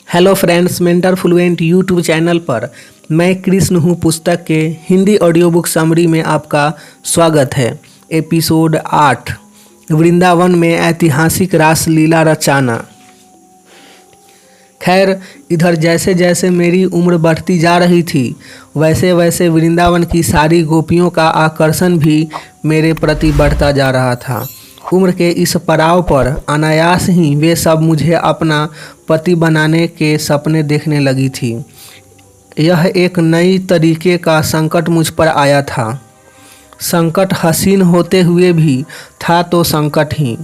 Hello friends, mentor fluent YouTube channel पर मैं कृष्ण हूँ। पुस्तक के हिंदी ऑडियो बुक समरी में आपका स्वागत है। एपिसोड 8, वृंदावन में ऐतिहासिक रासलीला रचाना। खैर, इधर जैसे जैसे मेरी उम्र बढ़ती जा रही थी वैसे वैसे वृंदावन की सारी गोपियों का आकर्षण भी मेरे प्रति बढ़ता जा रहा था। उम्र के इस पड़ाव पर अनायास ही वे सब मुझे अपना पति बनाने के सपने देखने लगी थी। यह एक नई तरीके का संकट मुझ पर आया था। संकट हसीन होते हुए भी था तो संकट ही।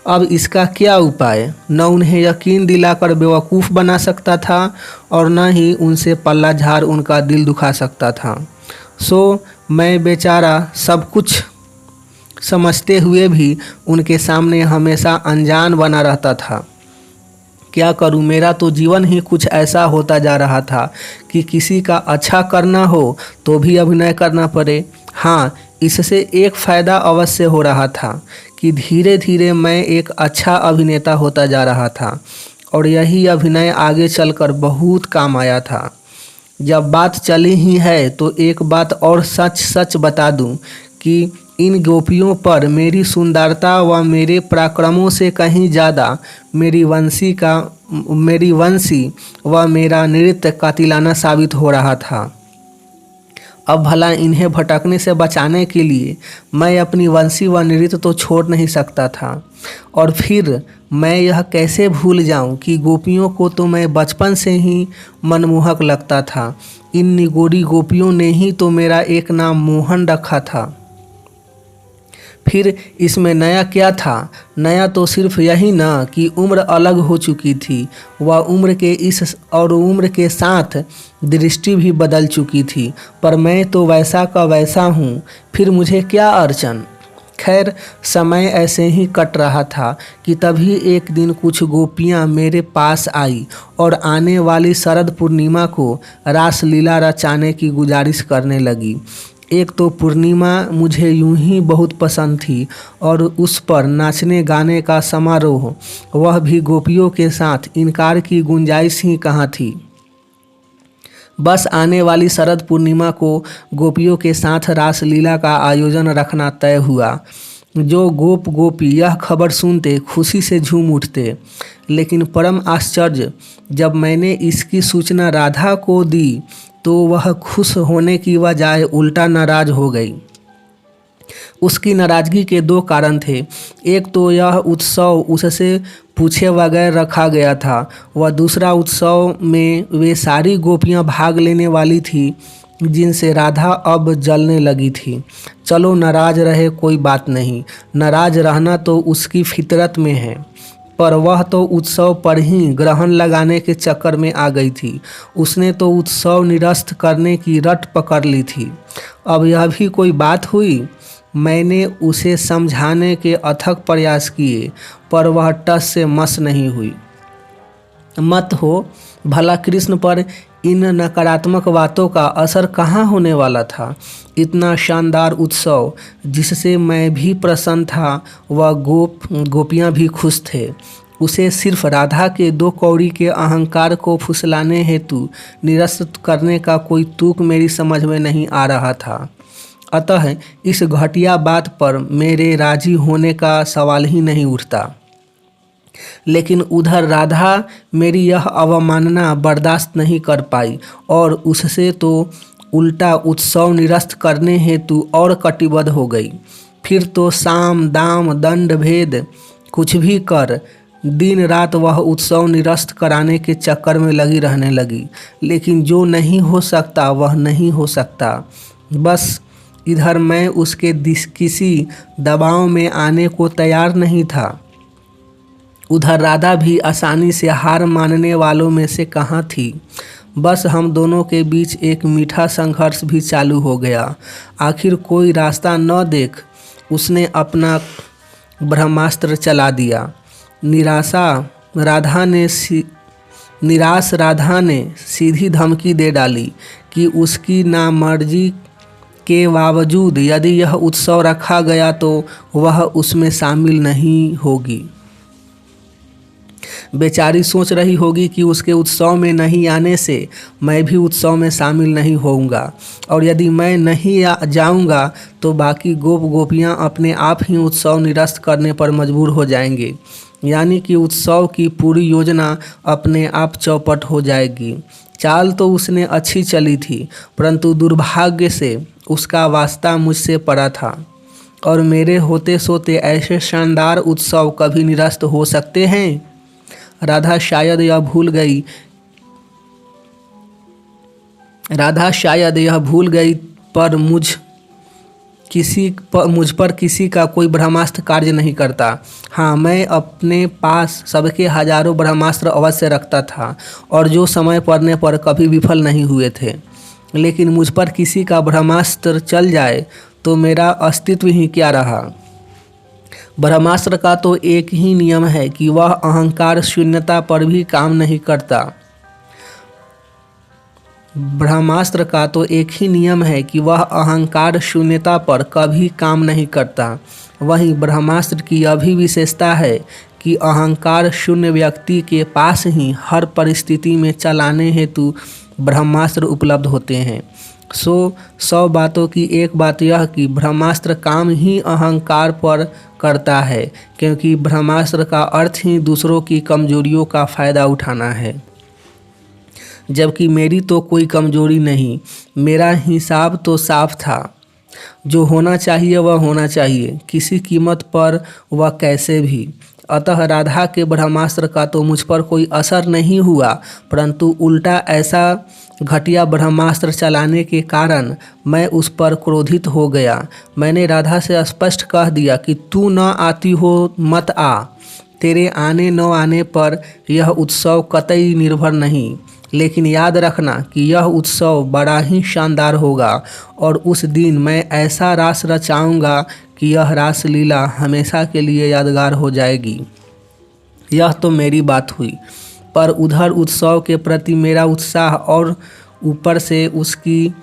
अब इसका क्या उपाय? न उन्हें यकीन दिलाकर बेवकूफ़ बना सकता था और न ही उनसे पल्ला झाड़ उनका दिल दुखा सकता था। सो मैं बेचारा सब कुछ समझते हुए भी उनके सामने हमेशा अनजान बना रहता था। क्या करूं, मेरा तो जीवन ही कुछ ऐसा होता जा रहा था कि किसी का अच्छा करना हो तो भी अभिनय करना पड़े। हाँ, इससे एक फ़ायदा अवश्य हो रहा था कि धीरे धीरे मैं एक अच्छा अभिनेता होता जा रहा था और यही अभिनय आगे चलकर बहुत काम आया था। जब बात चली ही है तो एक बात और सच सच बता दूं कि इन गोपियों पर मेरी सुंदरता व मेरे पराक्रमों से कहीं ज़्यादा मेरी वंशी व मेरा नृत्य कातिलाना साबित हो रहा था। अब भला इन्हें भटकने से बचाने के लिए मैं अपनी वंशी व नृत्य तो छोड़ नहीं सकता था। और फिर मैं यह कैसे भूल जाऊं कि गोपियों को तो मैं बचपन से ही मनमोहक लगता था। इन निगोरी गोपियों ने ही तो मेरा एक नाम मोहन रखा था। फिर इसमें नया क्या था? नया तो सिर्फ यही ना कि उम्र अलग हो चुकी थी व उम्र के साथ दृष्टि भी बदल चुकी थी। पर मैं तो वैसा का वैसा हूँ, फिर मुझे क्या अड़चन। खैर, समय ऐसे ही कट रहा था कि तभी एक दिन कुछ गोपियाँ मेरे पास आई और आने वाली शरद पूर्णिमा को रासलीला रचाने की गुजारिश करने लगी। एक तो पूर्णिमा मुझे यूं ही बहुत पसंद थी और उस पर नाचने गाने का समारोह, वह भी गोपियों के साथ, इनकार की गुंजाइश ही कहाँ थी। बस आने वाली शरद पूर्णिमा को गोपियों के साथ रासलीला का आयोजन रखना तय हुआ। जो गोपी यह खबर सुनते खुशी से झूम उठते। लेकिन परम आश्चर्य, जब मैंने इसकी सूचना राधा को दी तो वह खुश होने की बजाय उल्टा नाराज हो गई। उसकी नाराज़गी के दो कारण थे। एक तो यह उत्सव उससे पूछे बगैर रखा गया था व दूसरा, उत्सव में वे सारी गोपियां भाग लेने वाली थी जिनसे राधा अब जलने लगी थी। चलो, नाराज रहे, कोई बात नहीं, नाराज रहना तो उसकी फितरत में है। पर वह तो उत्सव पर ही ग्रहण लगाने के चक्कर में आ गई थी। उसने तो उत्सव निरस्त करने की रट पकड़ ली थी। अब यह भी कोई बात हुई? मैंने उसे समझाने के अथक प्रयास किए पर वह टस से मस नहीं हुई। मत हो, भला कृष्ण पर इन नकारात्मक बातों का असर कहाँ होने वाला था। इतना शानदार उत्सव जिससे मैं भी प्रसन्न था व गोपियाँ भी खुश थे। उसे सिर्फ राधा के 2 कौड़ी के अहंकार को फुसलाने हेतु निरस्त करने का कोई तुक मेरी समझ में नहीं आ रहा था। अतः इस घटिया बात पर मेरे राजी होने का सवाल ही नहीं उठता। लेकिन उधर राधा मेरी यह अवमानना बर्दाश्त नहीं कर पाई और उससे तो उल्टा उत्सव निरस्त करने हेतु और कटिबद्ध हो गई। फिर तो साम दाम दंड भेद कुछ भी कर दिन रात वह उत्सव निरस्त कराने के चक्कर में लगी रहने लगी। लेकिन जो नहीं हो सकता वह नहीं हो सकता। बस इधर मैं उसके किसी दबाव में आने को तैयार नहीं था, उधर राधा भी आसानी से हार मानने वालों में से कहाँ थी। बस हम दोनों के बीच एक मीठा संघर्ष भी चालू हो गया। आखिर कोई रास्ता न देख उसने अपना ब्रह्मास्त्र चला दिया। निराश राधा ने सीधी धमकी दे डाली कि उसकी नामर्जी के बावजूद यदि यह उत्सव रखा गया तो वह उसमें शामिल नहीं होगी। बेचारी सोच रही होगी कि उसके उत्सव में नहीं आने से मैं भी उत्सव में शामिल नहीं होऊंगा, और यदि मैं नहीं जाऊंगा तो बाकी गोपियां अपने आप ही उत्सव निरस्त करने पर मजबूर हो जाएंगे, यानी कि उत्सव की पूरी योजना अपने आप चौपट हो जाएगी। चाल तो उसने अच्छी चली थी, परंतु दुर्भाग्य से उसका वास्ता मुझसे पड़ा था, और मेरे होते सोते ऐसे शानदार उत्सव कभी निरस्त हो सकते हैं? राधा शायद यह भूल गई पर मुझ पर किसी का कोई ब्रह्मास्त्र कार्य नहीं करता। हाँ, मैं अपने पास सबके हजारों ब्रह्मास्त्र अवश्य रखता था, और जो समय पड़ने पर कभी विफल नहीं हुए थे। लेकिन मुझ पर किसी का ब्रह्मास्त्र चल जाए तो मेरा अस्तित्व ही क्या रहा। ब्रह्मास्त्र का तो एक ही नियम है कि वह अहंकार शून्यता पर भी काम नहीं करता। ब्रह्मास्त्र का तो एक ही नियम है कि वह अहंकार शून्यता पर कभी काम नहीं करता। वहीं ब्रह्मास्त्र की यह भी विशेषता है कि अहंकार शून्य व्यक्ति के पास ही हर परिस्थिति में चलाने हेतु ब्रह्मास्त्र उपलब्ध होते हैं। 100 बातों की एक बात यह कि ब्रह्मास्त्र काम ही अहंकार पर करता है, क्योंकि ब्रह्मास्त्र का अर्थ ही दूसरों की कमजोरियों का फ़ायदा उठाना है। जबकि मेरी तो कोई कमजोरी नहीं, मेरा हिसाब तो साफ था। जो होना चाहिए वह होना चाहिए, किसी कीमत पर वह कैसे भी। अतः राधा के ब्रह्मास्त्र का तो मुझ पर कोई असर नहीं हुआ, परंतु उल्टा ऐसा घटिया ब्रह्मास्त्र चलाने के कारण मैं उस पर क्रोधित हो गया। मैंने राधा से स्पष्ट कह दिया कि तू न आती हो मत आ, तेरे आने न आने पर यह उत्सव कतई निर्भर नहीं, लेकिन याद रखना कि यह उत्सव बड़ा ही शानदार होगा, और उस दिन मैं ऐसा रास रचाऊंगा कि यह रासलीला हमेशा के लिए यादगार हो जाएगी। यह तो मेरी बात हुई, पर उधर उत्सव के प्रति मेरा उत्साह और ऊपर से उसकी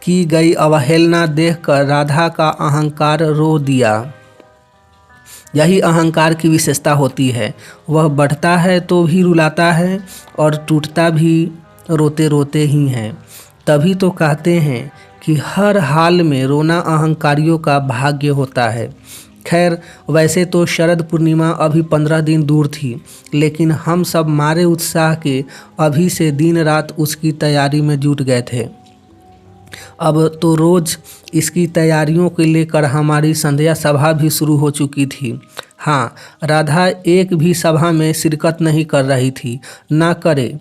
की गई अवहेलना देखकर राधा का अहंकार रो दिया। यही अहंकार की विशेषता होती है, वह बढ़ता है तो भी रुलाता है और टूटता भी रोते रोते ही है। तभी तो कहते हैं कि हर हाल में रोना अहंकारियों का भाग्य होता है। खैर, वैसे तो शरद पूर्णिमा अभी 15 दिन दूर थी, लेकिन हम सब मारे उत्साह के अभी से दिन रात उसकी तैयारी में जुट गए थे। अब तो रोज़ इसकी तैयारियों को लेकर हमारी संध्या सभा भी शुरू हो चुकी थी। हाँ, राधा एक भी सभा में शिरकत नहीं कर रही थी। ना करे,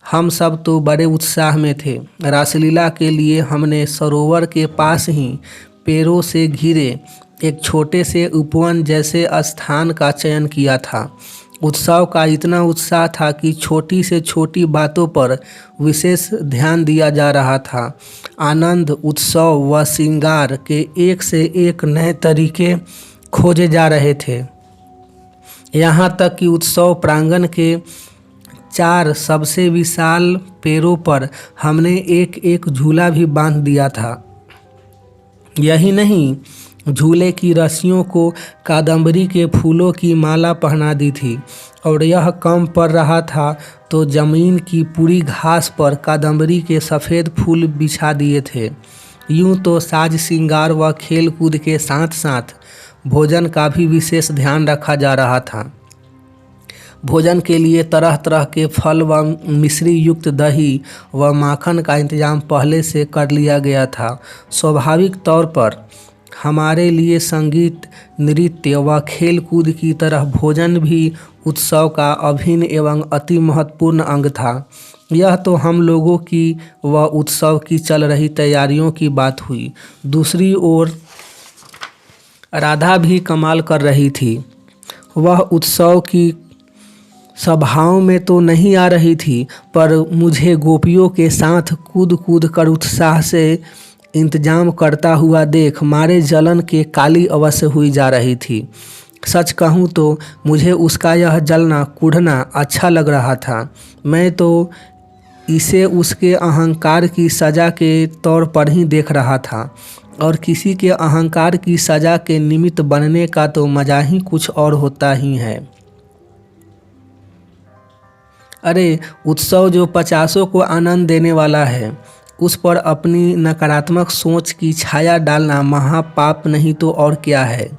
हम सब तो बड़े उत्साह में थे। रासलीला के लिए हमने सरोवर के पास ही पेड़ों से घिरे एक छोटे से उपवन जैसे स्थान का चयन किया था। उत्सव का इतना उत्साह था कि छोटी से छोटी बातों पर विशेष ध्यान दिया जा रहा था। आनंद, उत्सव व श्रृंगार के एक से एक नए तरीके खोजे जा रहे थे। यहाँ तक कि उत्सव प्रांगण के 4 सबसे विशाल पेड़ों पर हमने एक एक झूला भी बांध दिया था। यही नहीं, झूले की रस्सियों को कादम्बरी के फूलों की माला पहना दी थी, और यह कम पड़ रहा था तो जमीन की पूरी घास पर कादम्बरी के सफ़ेद फूल बिछा दिए थे। यूं तो साज श्रृंगार व खेल कूद के साथ साथ भोजन का भी विशेष ध्यान रखा जा रहा था। भोजन के लिए तरह तरह के फल व मिश्री युक्त दही व माखन का इंतजाम पहले से कर लिया गया था। स्वाभाविक तौर पर हमारे लिए संगीत, नृत्य व खेल कूद की तरह भोजन भी उत्सव का अभिन्न एवं अति महत्वपूर्ण अंग था। यह तो हम लोगों की व उत्सव की चल रही तैयारियों की बात हुई। दूसरी ओर राधा भी कमाल कर रही थी। वह उत्सव की सभाओं में तो नहीं आ रही थी, पर मुझे गोपियों के साथ कूद कूद कर उत्साह से इंतजाम करता हुआ देख मारे जलन के काली अवश्य हुई जा रही थी। सच कहूँ तो मुझे उसका यह जलना कूढ़ना अच्छा लग रहा था। मैं तो इसे उसके अहंकार की सज़ा के तौर पर ही देख रहा था, और किसी के अहंकार की सज़ा के निमित्त बनने का तो मज़ा ही कुछ और होता ही है। अरे उत्सव जो पचासों को आनंद देने वाला है, उस पर अपनी नकारात्मक सोच की छाया डालना महापाप नहीं तो और क्या है।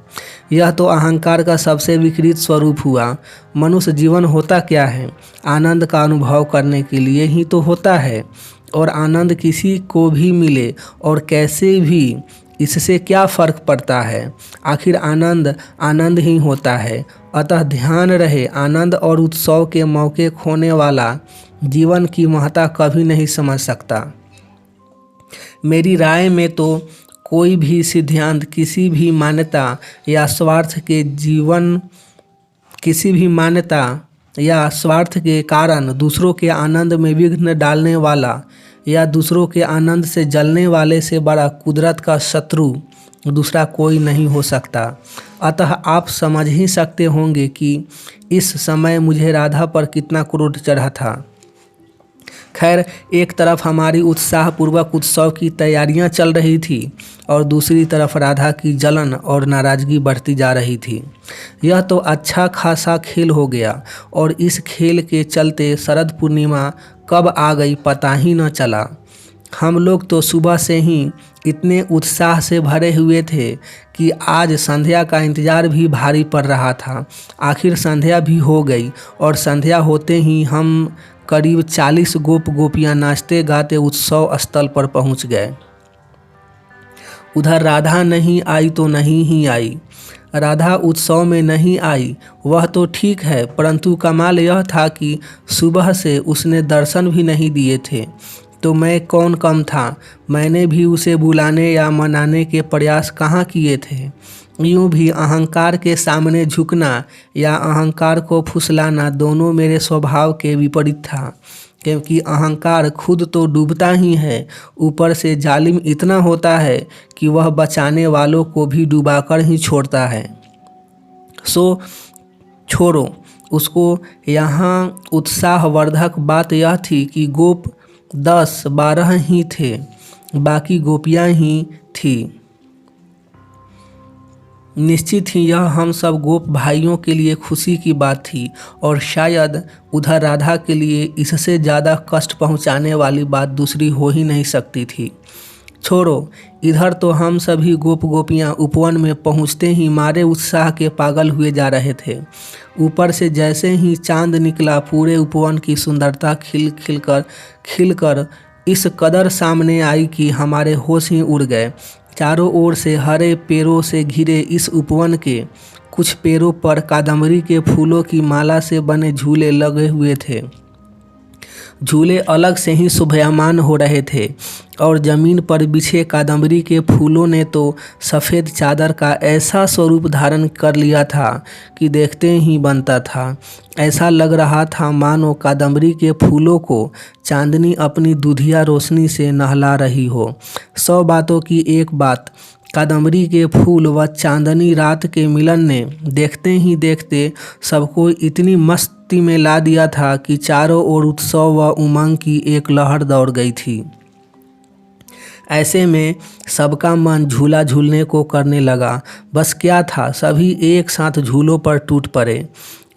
यह तो अहंकार का सबसे विकृत स्वरूप हुआ। मनुष्य जीवन होता क्या है? आनंद का अनुभव करने के लिए ही तो होता है, और आनंद किसी को भी मिले और कैसे भी, इससे क्या फर्क पड़ता है। आखिर आनंद आनंद ही होता है। अतः ध्यान रहे, आनंद और उत्सव के मौके खोने वाला जीवन की महत्ता कभी नहीं समझ सकता। मेरी राय में तो कोई भी सिद्धांत किसी भी मान्यता या स्वार्थ के कारण दूसरों के आनंद में विघ्न डालने वाला या दूसरों के आनंद से जलने वाले से बड़ा कुदरत का शत्रु दूसरा कोई नहीं हो सकता। अतः आप समझ ही सकते होंगे कि इस समय मुझे राधा पर कितना क्रोध चढ़ा था। खैर, एक तरफ हमारी उत्साहपूर्वक उत्सव की तैयारियां चल रही थी और दूसरी तरफ राधा की जलन और नाराज़गी बढ़ती जा रही थी। यह तो अच्छा खासा खेल हो गया, और इस खेल के चलते शरद पूर्णिमा कब आ गई पता ही न चला। हम लोग तो सुबह से ही इतने उत्साह से भरे हुए थे कि आज संध्या का इंतज़ार भी भारी पड़ रहा था। आखिर संध्या भी हो गई, और संध्या होते ही हम करीब 40 गोपियां नाचते गाते उत्सव स्थल पर पहुंच गए। उधर राधा नहीं आई तो नहीं ही आई। राधा उत्सव में नहीं आई वह तो ठीक है, परंतु कमाल यह था कि सुबह से उसने दर्शन भी नहीं दिए थे। तो मैं कौन कम था? मैंने भी उसे बुलाने या मनाने के प्रयास कहाँ किए थे। यूँ भी अहंकार के सामने झुकना या अहंकार को फुसलाना दोनों मेरे स्वभाव के विपरीत था, क्योंकि अहंकार खुद तो डूबता ही है, ऊपर से जालिम इतना होता है कि वह बचाने वालों को भी डुबाकर ही छोड़ता है। सो छोड़ो उसको। यहाँ उत्साहवर्धक बात यह थी कि गोप 10-12 ही थे, बाकी गोपियाँ ही थी। निश्चित ही यह हम सब गोप भाइयों के लिए खुशी की बात थी, और शायद उधर राधा के लिए इससे ज़्यादा कष्ट पहुंचाने वाली बात दूसरी हो ही नहीं सकती थी। छोड़ो, इधर तो हम सभी गोपियां उपवन में पहुंचते ही मारे उत्साह के पागल हुए जा रहे थे। ऊपर से जैसे ही चांद निकला, पूरे उपवन की सुंदरता खिलकर इस कदर सामने आई कि हमारे होश ही उड़ गए। चारों ओर से हरे पेड़ों से घिरे इस उपवन के कुछ पेड़ों पर कादम्बरी के फूलों की माला से बने झूले लगे हुए थे। झूले अलग से ही शोभायमान हो रहे थे, और जमीन पर बिछे कादम्बरी के फूलों ने तो सफ़ेद चादर का ऐसा स्वरूप धारण कर लिया था कि देखते ही बनता था। ऐसा लग रहा था मानो कादम्बरी के फूलों को चांदनी अपनी दुधिया रोशनी से नहला रही हो। 100 बातों की एक बात, कादम्बरी के फूल व चांदनी रात के मिलन ने देखते ही देखते सबको इतनी मस्ती में ला दिया था कि चारों ओर उत्सव व उमंग की एक लहर दौड़ गई थी। ऐसे में सबका मन झूला झूलने को करने लगा। बस क्या था, सभी एक साथ झूलों पर टूट पड़े।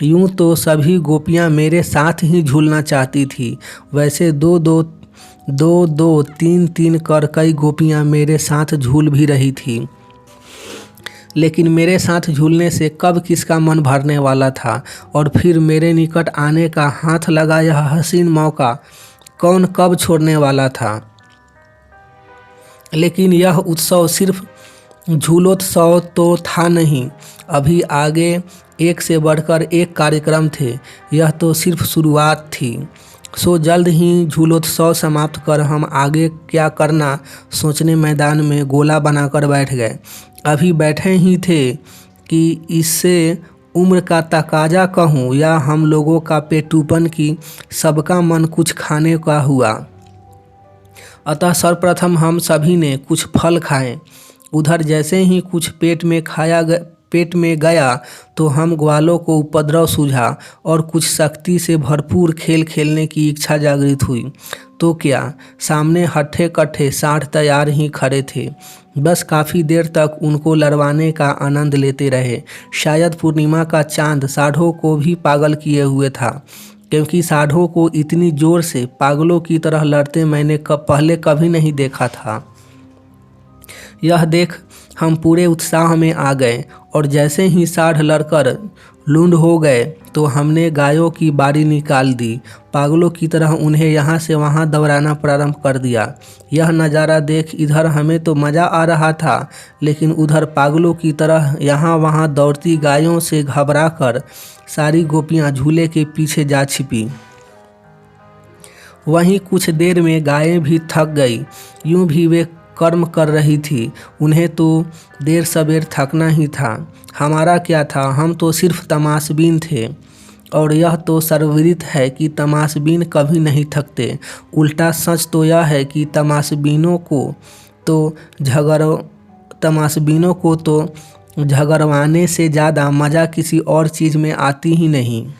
यूं तो सभी गोपियां मेरे साथ ही झूलना चाहती थी। वैसे दो दो तीन तीन कर कई गोपियां मेरे साथ झूल भी रही थी, लेकिन मेरे साथ झूलने से कब किसका मन भरने वाला था। और फिर मेरे निकट आने का हाथ लगा यह हसीन मौका कौन कब छोड़ने वाला था। लेकिन यह उत्सव सिर्फ झूलोत्सव तो था नहीं, अभी आगे एक से बढ़कर एक कार्यक्रम थे। यह तो सिर्फ शुरुआत थी। सो जल्द ही झूलोत्सव समाप्त कर हम आगे क्या करना सोचने मैदान में गोला बनाकर बैठ गए। अभी बैठे ही थे कि इससे उम्र का तकाजा कहूँ या हम लोगों का पेटूपन की सबका मन कुछ खाने का हुआ। अतः सर्वप्रथम हम सभी ने कुछ फल खाए। उधर जैसे ही कुछ पेट में गया तो हम ग्वालों को उपद्रव सूझा और कुछ शक्ति से भरपूर खेल खेलने की इच्छा जागृत हुई। तो क्या, सामने हट्ठे कट्ठे 60 तैयार ही खड़े थे। बस काफ़ी देर तक उनको लड़वाने का आनंद लेते रहे। शायद पूर्णिमा का चांद साढ़ों को भी पागल किए हुए था। क्योंकि साढ़ों को इतनी जोर से पागलों की तरह लड़ते मैंने पहले कभी नहीं देखा था। यह देख हम पूरे उत्साह में आ गए और जैसे ही साढ़ लड़कर लूंड हो गए तो हमने गायों की बारी निकाल दी। पागलों की तरह उन्हें यहाँ से वहाँ दौड़ाना प्रारंभ कर दिया। यह नज़ारा देख इधर हमें तो मज़ा आ रहा था, लेकिन उधर पागलों की तरह यहाँ वहाँ दौड़ती गायों से घबराकर सारी गोपियाँ झूले के पीछे जा छिपी। वहीं कुछ देर में गायें भी थक गई। यूं भी वे कर्म कर रही थी, उन्हें तो देर सबेर थकना ही था। हमारा क्या था, हम तो सिर्फ तमाशबीन थे। और यह तो सर्वविदित है कि तमाशबीन कभी नहीं थकते। उल्टा सच तो यह है कि तमाशबीनों को तो झगड़वाने से ज़्यादा मज़ा किसी और चीज़ में आती ही नहीं।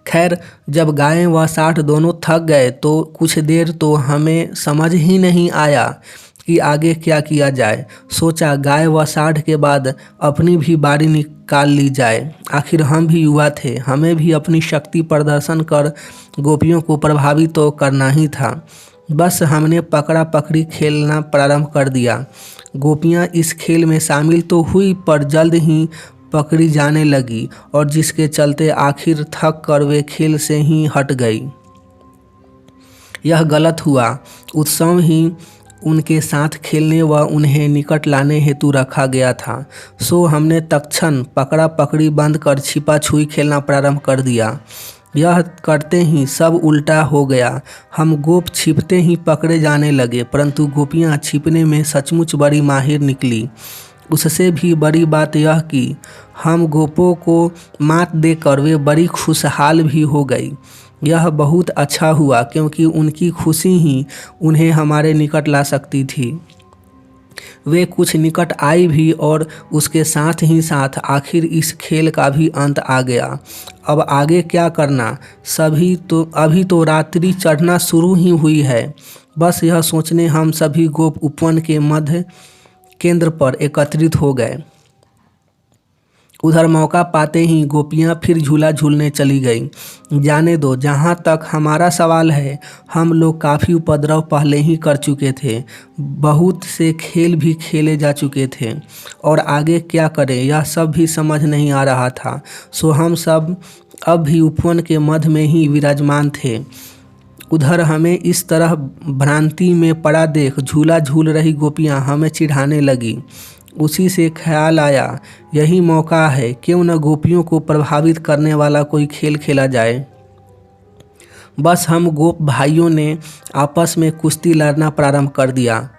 खैर, जब गायें व साढ़ दोनों थक गए तो कुछ देर तो हमें समझ ही नहीं आया कि आगे क्या किया जाए। सोचा गाय व साढ़ के बाद अपनी भी बारी निकाल ली जाए। आखिर हम भी युवा थे, हमें भी अपनी शक्ति प्रदर्शन कर गोपियों को प्रभावित तो करना ही था। बस हमने पकड़ा पकड़ी खेलना प्रारंभ कर दिया। गोपियाँ इस खेल में शामिल तो हुई, पर जल्द ही पकड़ी जाने लगी और जिसके चलते आखिर थक कर वे खेल से ही हट गई। यह गलत हुआ। उत्सव ही उनके साथ खेलने व उन्हें निकट लाने हेतु रखा गया था। सो हमने तत्क्षण पकड़ा पकड़ी बंद कर छिपा छुई खेलना प्रारंभ कर दिया। यह करते ही सब उल्टा हो गया। हम गोप छिपते ही पकड़े जाने लगे, परंतु गोपियाँ छिपने में सचमुच बड़ी माहिर निकली। उससे भी बड़ी बात यह कि हम गोपों को मात देकर वे बड़ी खुशहाल भी हो गई। यह बहुत अच्छा हुआ, क्योंकि उनकी खुशी ही उन्हें हमारे निकट ला सकती थी। वे कुछ निकट आई भी और उसके साथ ही साथ आखिर इस खेल का भी अंत आ गया। अब आगे क्या करना, अभी तो रात्रि चढ़ना शुरू ही हुई है। बस यह सोचने हम सभी गोप उपवन के मध्य केंद्र पर एकत्रित हो गए। उधर मौका पाते ही गोपियाँ फिर झूला झूलने चली गई। जाने दो, जहाँ तक हमारा सवाल है, हम लोग काफ़ी उपद्रव पहले ही कर चुके थे, बहुत से खेल भी खेले जा चुके थे, और आगे क्या करें यह सब भी समझ नहीं आ रहा था। सो हम सब अब भी उपवन के मध्य में ही विराजमान थे। उधर हमें इस तरह भ्रांति में पड़ा देख झूला झूल रही गोपियाँ हमें चिढ़ाने लगी। उसी से ख्याल आया, यही मौका है, क्यों न गोपियों को प्रभावित करने वाला कोई खेल खेला जाए। बस हम गोप भाइयों ने आपस में कुश्ती लड़ना प्रारंभ कर दिया।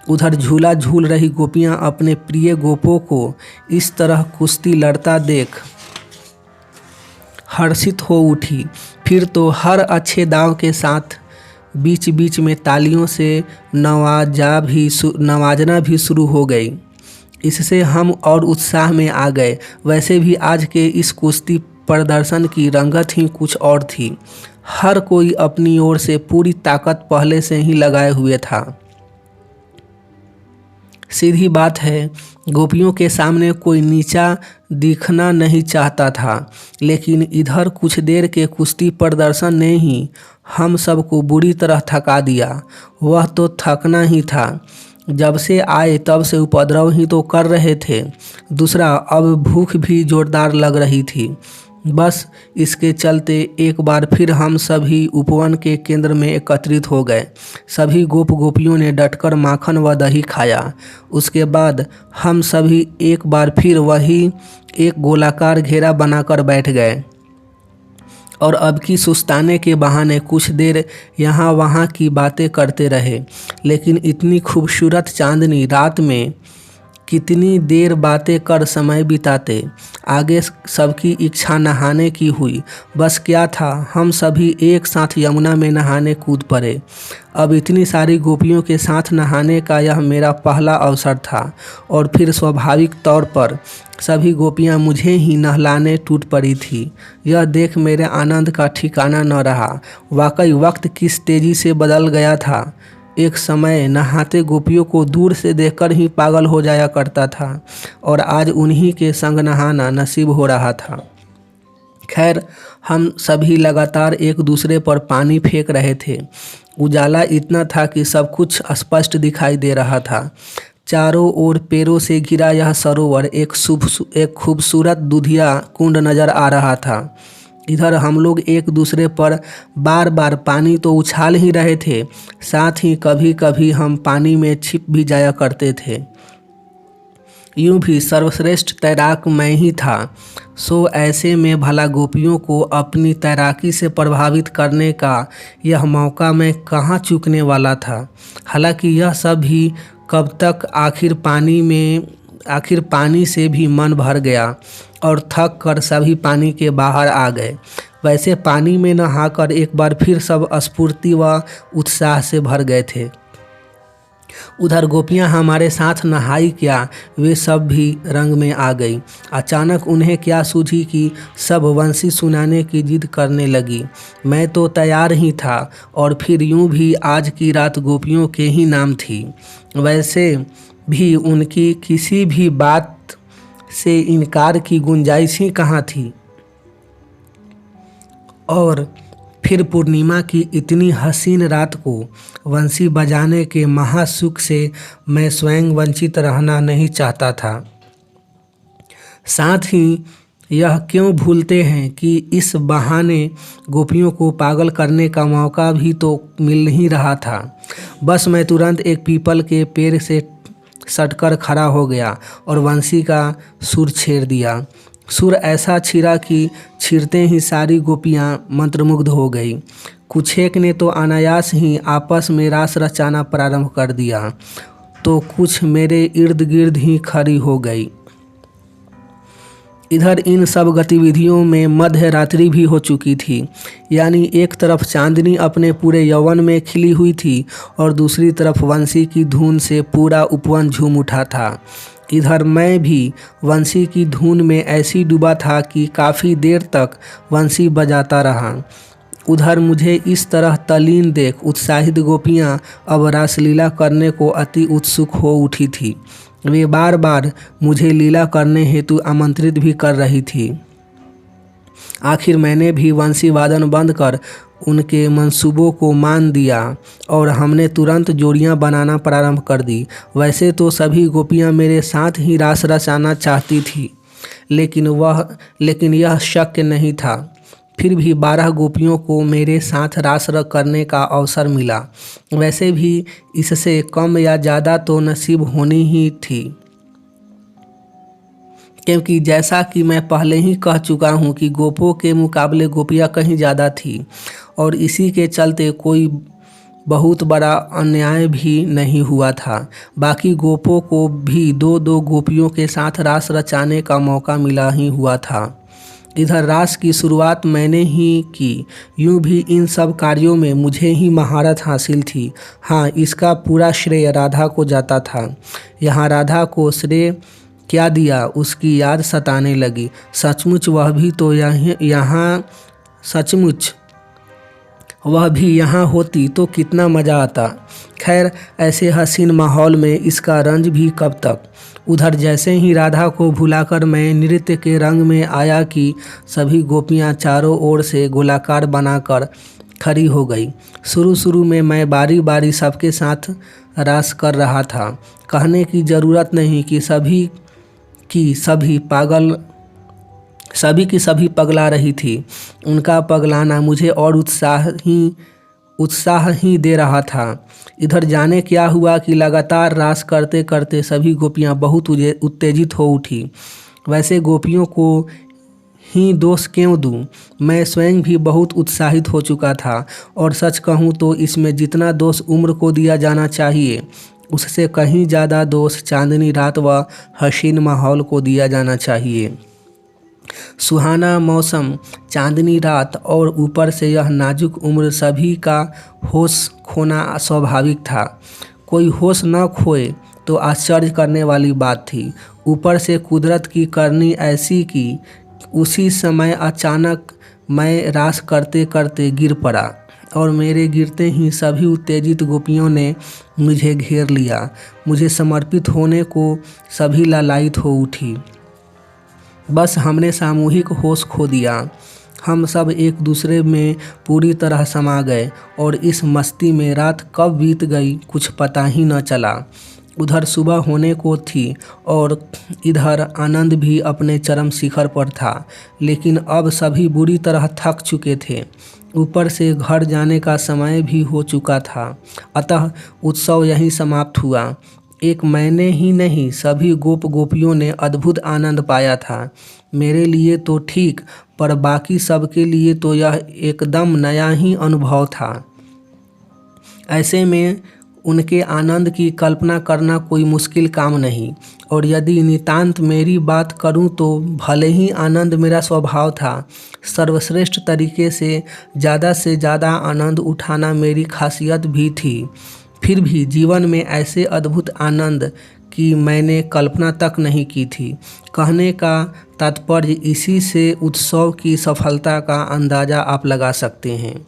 उधर झूला झूल रही गोपियाँ अपने प्रिय गोपों को इस तरह कुश्ती लड़ता देख हर्षित हो उठी। फिर तो हर अच्छे दांव के साथ बीच बीच में तालियों से नवाजना भी शुरू हो गई। इससे हम और उत्साह में आ गए। वैसे भी आज के इस कुश्ती प्रदर्शन की रंगत ही कुछ और थी। हर कोई अपनी ओर से पूरी ताकत पहले से ही लगाए हुए था। सीधी बात है, गोपियों के सामने कोई नीचा दिखना नहीं चाहता था, लेकिन इधर कुछ देर के कुश्ती प्रदर्शन ने ही हम सबको बुरी तरह थका दिया। वह तो थकना ही था, जब से आए तब से उपद्रव ही तो कर रहे थे। दूसरा, अब भूख भी जोरदार लग रही थी। बस इसके चलते एक बार फिर हम सभी उपवन के केंद्र में एकत्रित हो गए। सभी गोप गोपियों ने डटकर माखन व दही खाया। उसके बाद हम सभी एक बार फिर वही एक गोलाकार घेरा बनाकर बैठ गए और अब की सुस्ताने के बहाने कुछ देर यहाँ वहाँ की बातें करते रहे। लेकिन इतनी खूबसूरत चांदनी रात में कितनी देर बातें कर समय बिताते। आगे सबकी इच्छा नहाने की हुई। बस क्या था, हम सभी एक साथ यमुना में नहाने कूद पड़े। अब इतनी सारी गोपियों के साथ नहाने का यह मेरा पहला अवसर था और फिर स्वाभाविक तौर पर सभी गोपियां मुझे ही नहलाने टूट पड़ी थी। यह देख मेरे आनंद का ठिकाना न रहा। वाकई वक्त किस तेज़ी से बदल गया था। एक समय नहाते गोपियों को दूर से देखकर ही पागल हो जाया करता था और आज उन्हीं के संग नहाना नसीब हो रहा था। खैर, हम सभी लगातार एक दूसरे पर पानी फेंक रहे थे। उजाला इतना था कि सब कुछ स्पष्ट दिखाई दे रहा था। चारों ओर पेड़ों से घिरा यह सरोवर एक खूबसूरत दूधिया कुंड नजर आ रहा था। इधर हम लोग एक दूसरे पर बार बार पानी तो उछाल ही रहे थे, साथ ही कभी कभी हम पानी में छिप भी जाया करते थे। यूं भी सर्वश्रेष्ठ तैराक मैं ही था, सो ऐसे में भला गोपियों को अपनी तैराकी से प्रभावित करने का यह मौका मैं कहाँ चूकने वाला था। हालांकि यह सब भी कब तक, आखिर पानी से भी मन भर गया और थक कर सभी पानी के बाहर आ गए। वैसे पानी में नहाकर एक बार फिर सब स्फूर्ति व उत्साह से भर गए थे। उधर गोपियां हमारे साथ नहाई क्या, वे सब भी रंग में आ गई। अचानक उन्हें क्या सूझी कि सब वंशी सुनाने की जिद करने लगी। मैं तो तैयार ही था और फिर यूं भी आज की रात गोपियों के ही नाम थी। वैसे भी उनकी किसी भी बात से इनकार की गुंजाइश ही कहाँ थी। और फिर पूर्णिमा की इतनी हसीन रात को वंशी बजाने के महासुख से मैं स्वयं वंचित रहना नहीं चाहता था। साथ ही यह क्यों भूलते हैं कि इस बहाने गोपियों को पागल करने का मौका भी तो मिल ही रहा था। बस मैं तुरंत एक पीपल के पेड़ से सटकर खड़ा हो गया और वंशी का सुर छेड़ दिया। सुर ऐसा छिड़ा कि छिड़ते ही सारी गोपियां मंत्रमुग्ध हो गई। कुछेक ने तो अनायास ही आपस में रास रचाना प्रारंभ कर दिया, तो कुछ मेरे इर्द गिर्द ही खड़ी हो गई। इधर इन सब गतिविधियों में मध्य रात्रि भी हो चुकी थी। यानी एक तरफ चांदनी अपने पूरे यौवन में खिली हुई थी और दूसरी तरफ वंशी की धुन से पूरा उपवन झूम उठा था। इधर मैं भी वंशी की धुन में ऐसी डूबा था कि काफ़ी देर तक वंशी बजाता रहा। उधर मुझे इस तरह तल्लीन देख उत्साहित गोपियां अब रासलीला करने को अति उत्सुक हो उठी थी। वे बार बार मुझे लीला करने हेतु आमंत्रित भी कर रही थी। आखिर मैंने भी वंशी वादन बंद कर उनके मंसूबों को मान दिया और हमने तुरंत जोड़ियां बनाना प्रारंभ कर दी। वैसे तो सभी गोपियां मेरे साथ ही रास रचाना चाहती थी, लेकिन यह शक्य नहीं था। फिर भी 12 गोपियों को मेरे साथ रास करने का अवसर मिला। वैसे भी इससे कम या ज़्यादा तो नसीब होनी ही थी, क्योंकि जैसा कि मैं पहले ही कह चुका हूँ कि गोपों के मुकाबले गोपियाँ कहीं ज़्यादा थी और इसी के चलते कोई बहुत बड़ा अन्याय भी नहीं हुआ था। बाकी गोपों को भी 2-2 गोपियों के साथ रास रचाने का मौका मिला ही हुआ था। इधर रास की शुरुआत मैंने ही की। यूं भी इन सब कार्यों में मुझे ही महारत हासिल थी। हाँ, इसका पूरा श्रेय राधा को जाता था। यहाँ राधा को श्रेय क्या दिया, उसकी याद सताने लगी। सचमुच वह भी यहाँ होती तो कितना मज़ा आता। खैर, ऐसे हसीन माहौल में इसका रंज भी कब तक। उधर जैसे ही राधा को भुलाकर मैं नृत्य के रंग में आया कि सभी गोपियाँ चारों ओर से गोलाकार बनाकर खड़ी हो गई। शुरू में मैं बारी बारी सबके साथ रास कर रहा था। कहने की ज़रूरत नहीं कि सभी की सभी पगला रही थी। उनका पगलाना मुझे और उत्साह ही दे रहा था। इधर जाने क्या हुआ कि लगातार रास करते करते सभी गोपियां बहुत उत्तेजित हो उठी। वैसे गोपियों को ही दोष क्यों दूं, मैं स्वयं भी बहुत उत्साहित हो चुका था और सच कहूं तो इसमें जितना दोष उम्र को दिया जाना चाहिए उससे कहीं ज़्यादा दोष चांदनी रात व हसीन माहौल को दिया जाना चाहिए। सुहाना मौसम, चांदनी रात और ऊपर से यह नाजुक उम्र, सभी का होश खोना स्वाभाविक था। कोई होश न खोए तो आश्चर्य करने वाली बात थी। ऊपर से कुदरत की करनी ऐसी कि उसी समय अचानक मैं रास करते करते गिर पड़ा और मेरे गिरते ही सभी उत्तेजित गोपियों ने मुझे घेर लिया। मुझे समर्पित होने को सभी लालायित हो उठी। बस हमने सामूहिक होश खो दिया। हम सब एक दूसरे में पूरी तरह समा गए और इस मस्ती में रात कब बीत गई कुछ पता ही न चला। उधर सुबह होने को थी और इधर आनंद भी अपने चरम शिखर पर था, लेकिन अब सभी बुरी तरह थक चुके थे। ऊपर से घर जाने का समय भी हो चुका था, अतः उत्सव यहीं समाप्त हुआ। एक मैंने ही नहीं, सभी गोप गोपियों ने अद्भुत आनंद पाया था। मेरे लिए तो ठीक, पर बाकी सबके लिए तो यह एकदम नया ही अनुभव था। ऐसे में उनके आनंद की कल्पना करना कोई मुश्किल काम नहीं, और यदि नितांत मेरी बात करूं तो भले ही आनंद मेरा स्वभाव था, सर्वश्रेष्ठ तरीके से ज़्यादा आनंद उठाना मेरी खासियत भी थी। फिर भी जीवन में ऐसे अद्भुत आनंद की मैंने कल्पना तक नहीं की थी। कहने का तात्पर्य इसी से उत्सव की सफलता का अंदाज़ा आप लगा सकते हैं।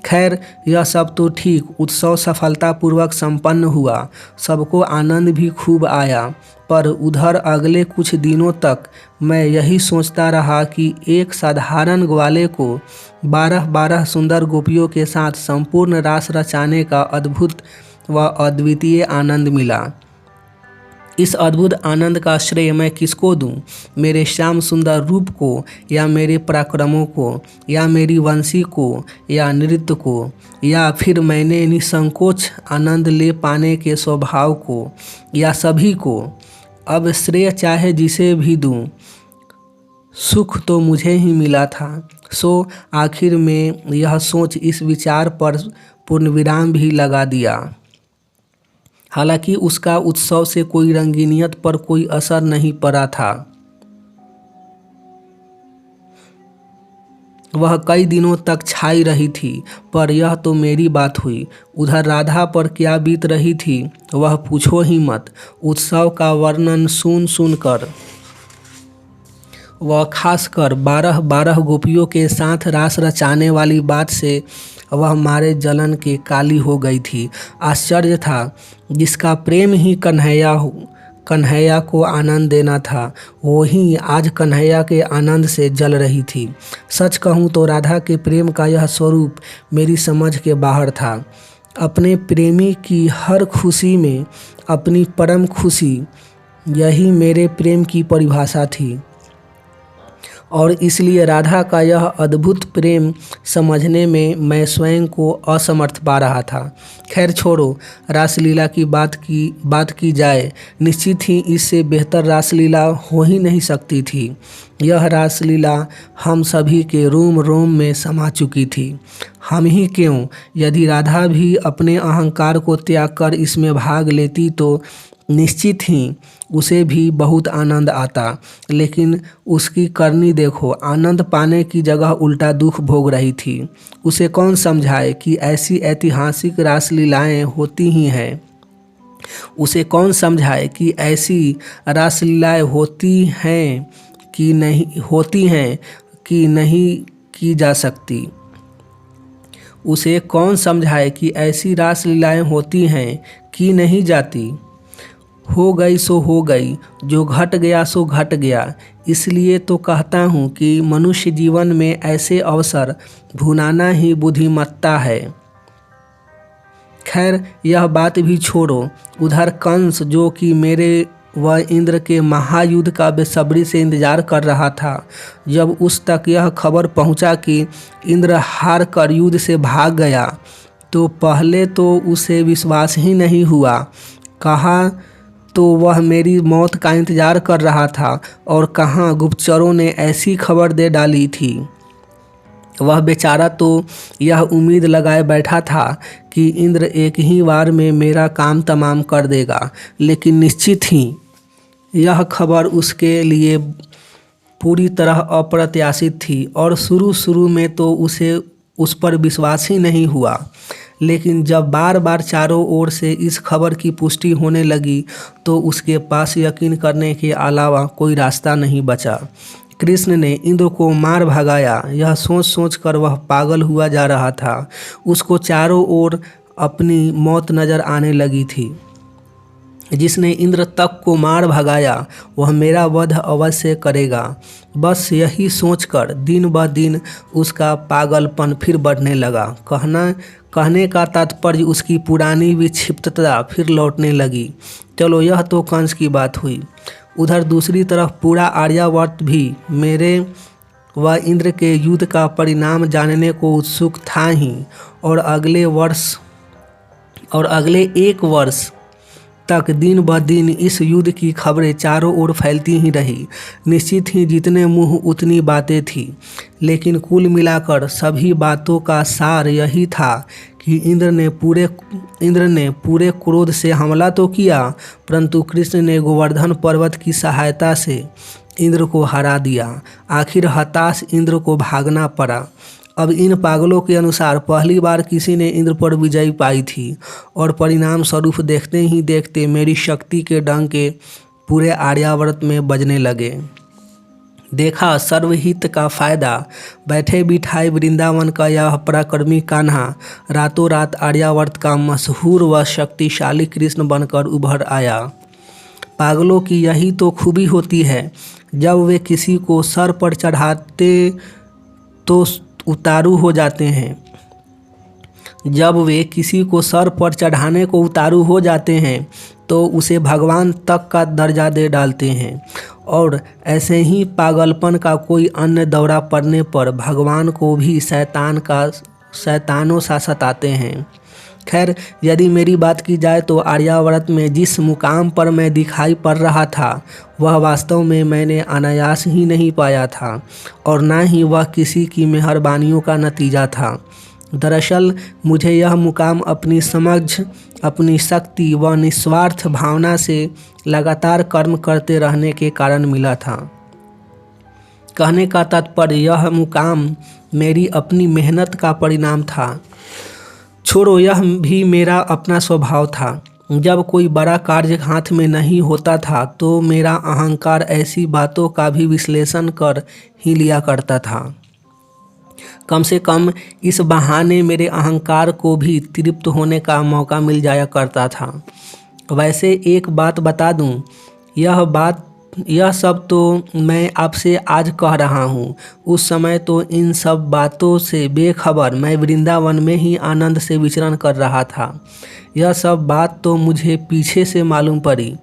खैर, यह सब तो ठीक, उत्सव सफलतापूर्वक संपन्न हुआ, सबको आनंद भी खूब आया। पर उधर अगले कुछ दिनों तक मैं यही सोचता रहा कि एक साधारण ग्वाले को 12 सुंदर गोपियों के साथ संपूर्ण रास रचाने का अद्भुत व अद्वितीय आनंद मिला। इस अद्भुत आनंद का श्रेय मैं किसको दूं? मेरे श्याम सुंदर रूप को, या मेरे पराक्रमों को, या मेरी वंशी को, या नृत्य को, या फिर मैंने निसंकोच आनंद ले पाने के स्वभाव को, या सभी को? अब श्रेय चाहे जिसे भी दूं, सुख तो मुझे ही मिला था। सो आखिर में यह सोच इस विचार पर पूर्णविराम भी लगा दिया। हालांकि उसका उत्सव से कोई रंगीनियत पर कोई असर नहीं पड़ा था। वह कई दिनों तक छाई रही थी, पर यह तो मेरी बात हुई। उधर राधा पर क्या बीत रही थी वह पूछो ही मत। उत्सव का वर्णन सुनकर वह खासकर 12 गोपियों के साथ रास रचाने वाली बात से वह मारे जलन के काली हो गई थी। आश्चर्य था, जिसका प्रेम ही कन्हैया को आनंद देना था, वो ही आज कन्हैया के आनंद से जल रही थी। सच कहूँ तो राधा के प्रेम का यह स्वरूप मेरी समझ के बाहर था। अपने प्रेमी की हर खुशी में अपनी परम खुशी, यही मेरे प्रेम की परिभाषा थी, और इसलिए राधा का यह अद्भुत प्रेम समझने में मैं स्वयं को असमर्थ पा रहा था। खैर छोड़ो, रासलीला की बात की जाए, निश्चित ही इससे बेहतर रासलीला हो ही नहीं सकती थी। यह रासलीला हम सभी के रोम रोम में समा चुकी थी। हम ही क्यों, यदि राधा भी अपने अहंकार को त्याग कर इसमें भाग लेती तो निश्चित ही उसे भी बहुत आनंद आता। लेकिन उसकी करनी देखो, आनंद पाने की जगह उल्टा दुख भोग रही थी। उसे कौन समझाए कि ऐसी ऐतिहासिक रासलीलाएं होती ही हैं। उसे कौन समझाए कि ऐसी रासलीलाएं होती हैं कि नहीं की जा सकती। उसे कौन समझाए कि ऐसी रासलीलाएं होती हैं कि नहीं जाती। हो गई सो हो गई, जो घट गया सो घट गया। इसलिए तो कहता हूँ कि मनुष्य जीवन में ऐसे अवसर भुनाना ही बुद्धिमत्ता है। खैर, यह बात भी छोड़ो। उधर कंस, जो कि मेरे व इंद्र के महायुद्ध का बेसब्री से इंतजार कर रहा था, जब उस तक यह खबर पहुंचा कि इंद्र हार कर युद्ध से भाग गया, तो पहले तो उसे विश्वास ही नहीं हुआ। कहा तो वह मेरी मौत का इंतजार कर रहा था, और कहाँ गुप्तचरों ने ऐसी खबर दे डाली थी। वह बेचारा तो यह उम्मीद लगाए बैठा था कि इंद्र एक ही बार में मेरा काम तमाम कर देगा, लेकिन निश्चित ही यह खबर उसके लिए पूरी तरह अप्रत्याशित थी, और शुरू में तो उसे उस पर विश्वास ही नहीं हुआ। लेकिन जब बार चारों ओर से इस खबर की पुष्टि होने लगी, तो उसके पास यकीन करने के अलावा कोई रास्ता नहीं बचा। कृष्ण ने इंद्र को मार भगाया, यह सोच कर वह पागल हुआ जा रहा था। उसको चारों ओर अपनी मौत नजर आने लगी थी। जिसने इंद्र तक को मार भगाया वह मेरा वध अवश्य करेगा। बस यही सोचकर दिन ब दिन उसका पागलपन फिर बढ़ने लगा। कहने का तात्पर्य उसकी पुरानी विक्षिप्तता फिर लौटने लगी। चलो यह तो कंस की बात हुई। उधर दूसरी तरफ पूरा आर्यावर्त भी मेरे व इंद्र के युद्ध का परिणाम जानने को उत्सुक था ही, और अगले एक वर्ष तक दिन ब दिन इस युद्ध की खबरें चारों ओर फैलती ही रही। निश्चित ही जितने मुंह उतनी बातें थी, लेकिन कुल मिलाकर सभी बातों का सार यही था कि इंद्र ने पूरे क्रोध से हमला तो किया, परंतु कृष्ण ने गोवर्धन पर्वत की सहायता से इंद्र को हरा दिया। आखिर हताश इंद्र को भागना पड़ा। अब इन पागलों के अनुसार पहली बार किसी ने इंद्र पर विजय पाई थी, और परिणाम स्वरूप देखते ही देखते मेरी शक्ति के डंके पूरे आर्यावर्त में बजने लगे। देखा सर्वहित का फायदा। बैठे बिठाए वृंदावन का यह पराक्रमी कान्हा रातों रात आर्यावर्त का मशहूर व शक्तिशाली कृष्ण बनकर उभर आया। पागलों की यही तो खूबी होती है, जब वे किसी को सर पर चढ़ाते तो उतारू हो जाते हैं। जब वे किसी को सर पर चढ़ाने को उतारू हो जाते हैं तो उसे भगवान तक का दर्जा दे डालते हैं, और ऐसे ही पागलपन का कोई अन्य दौरा पड़ने पर भगवान को भी शैतानों सा सताते हैं। खैर, यदि मेरी बात की जाए तो आर्यावर्त में जिस मुकाम पर मैं दिखाई पड़ रहा था वह वास्तव में मैंने अनायास ही नहीं पाया था, और न ही वह किसी की मेहरबानियों का नतीजा था। दरअसल मुझे यह मुकाम अपनी समझ, अपनी शक्ति व निस्वार्थ भावना से लगातार कर्म करते रहने के कारण मिला था। कहने का तात्पर्य यह मुकाम मेरी अपनी मेहनत का परिणाम था। छोड़ो, यह भी मेरा अपना स्वभाव था। जब कोई बड़ा कार्य हाथ में नहीं होता था तो मेरा अहंकार ऐसी बातों का भी विश्लेषण कर ही लिया करता था। कम से कम इस बहाने मेरे अहंकार को भी तृप्त होने का मौका मिल जाया करता था। वैसे एक बात बता दूं, यह सब तो मैं आपसे आज कह रहा हूँ। उस समय तो इन सब बातों से बेखबर मैं वृंदावन में ही आनंद से विचरण कर रहा था। यह सब बात तो मुझे पीछे से मालूम पड़ी,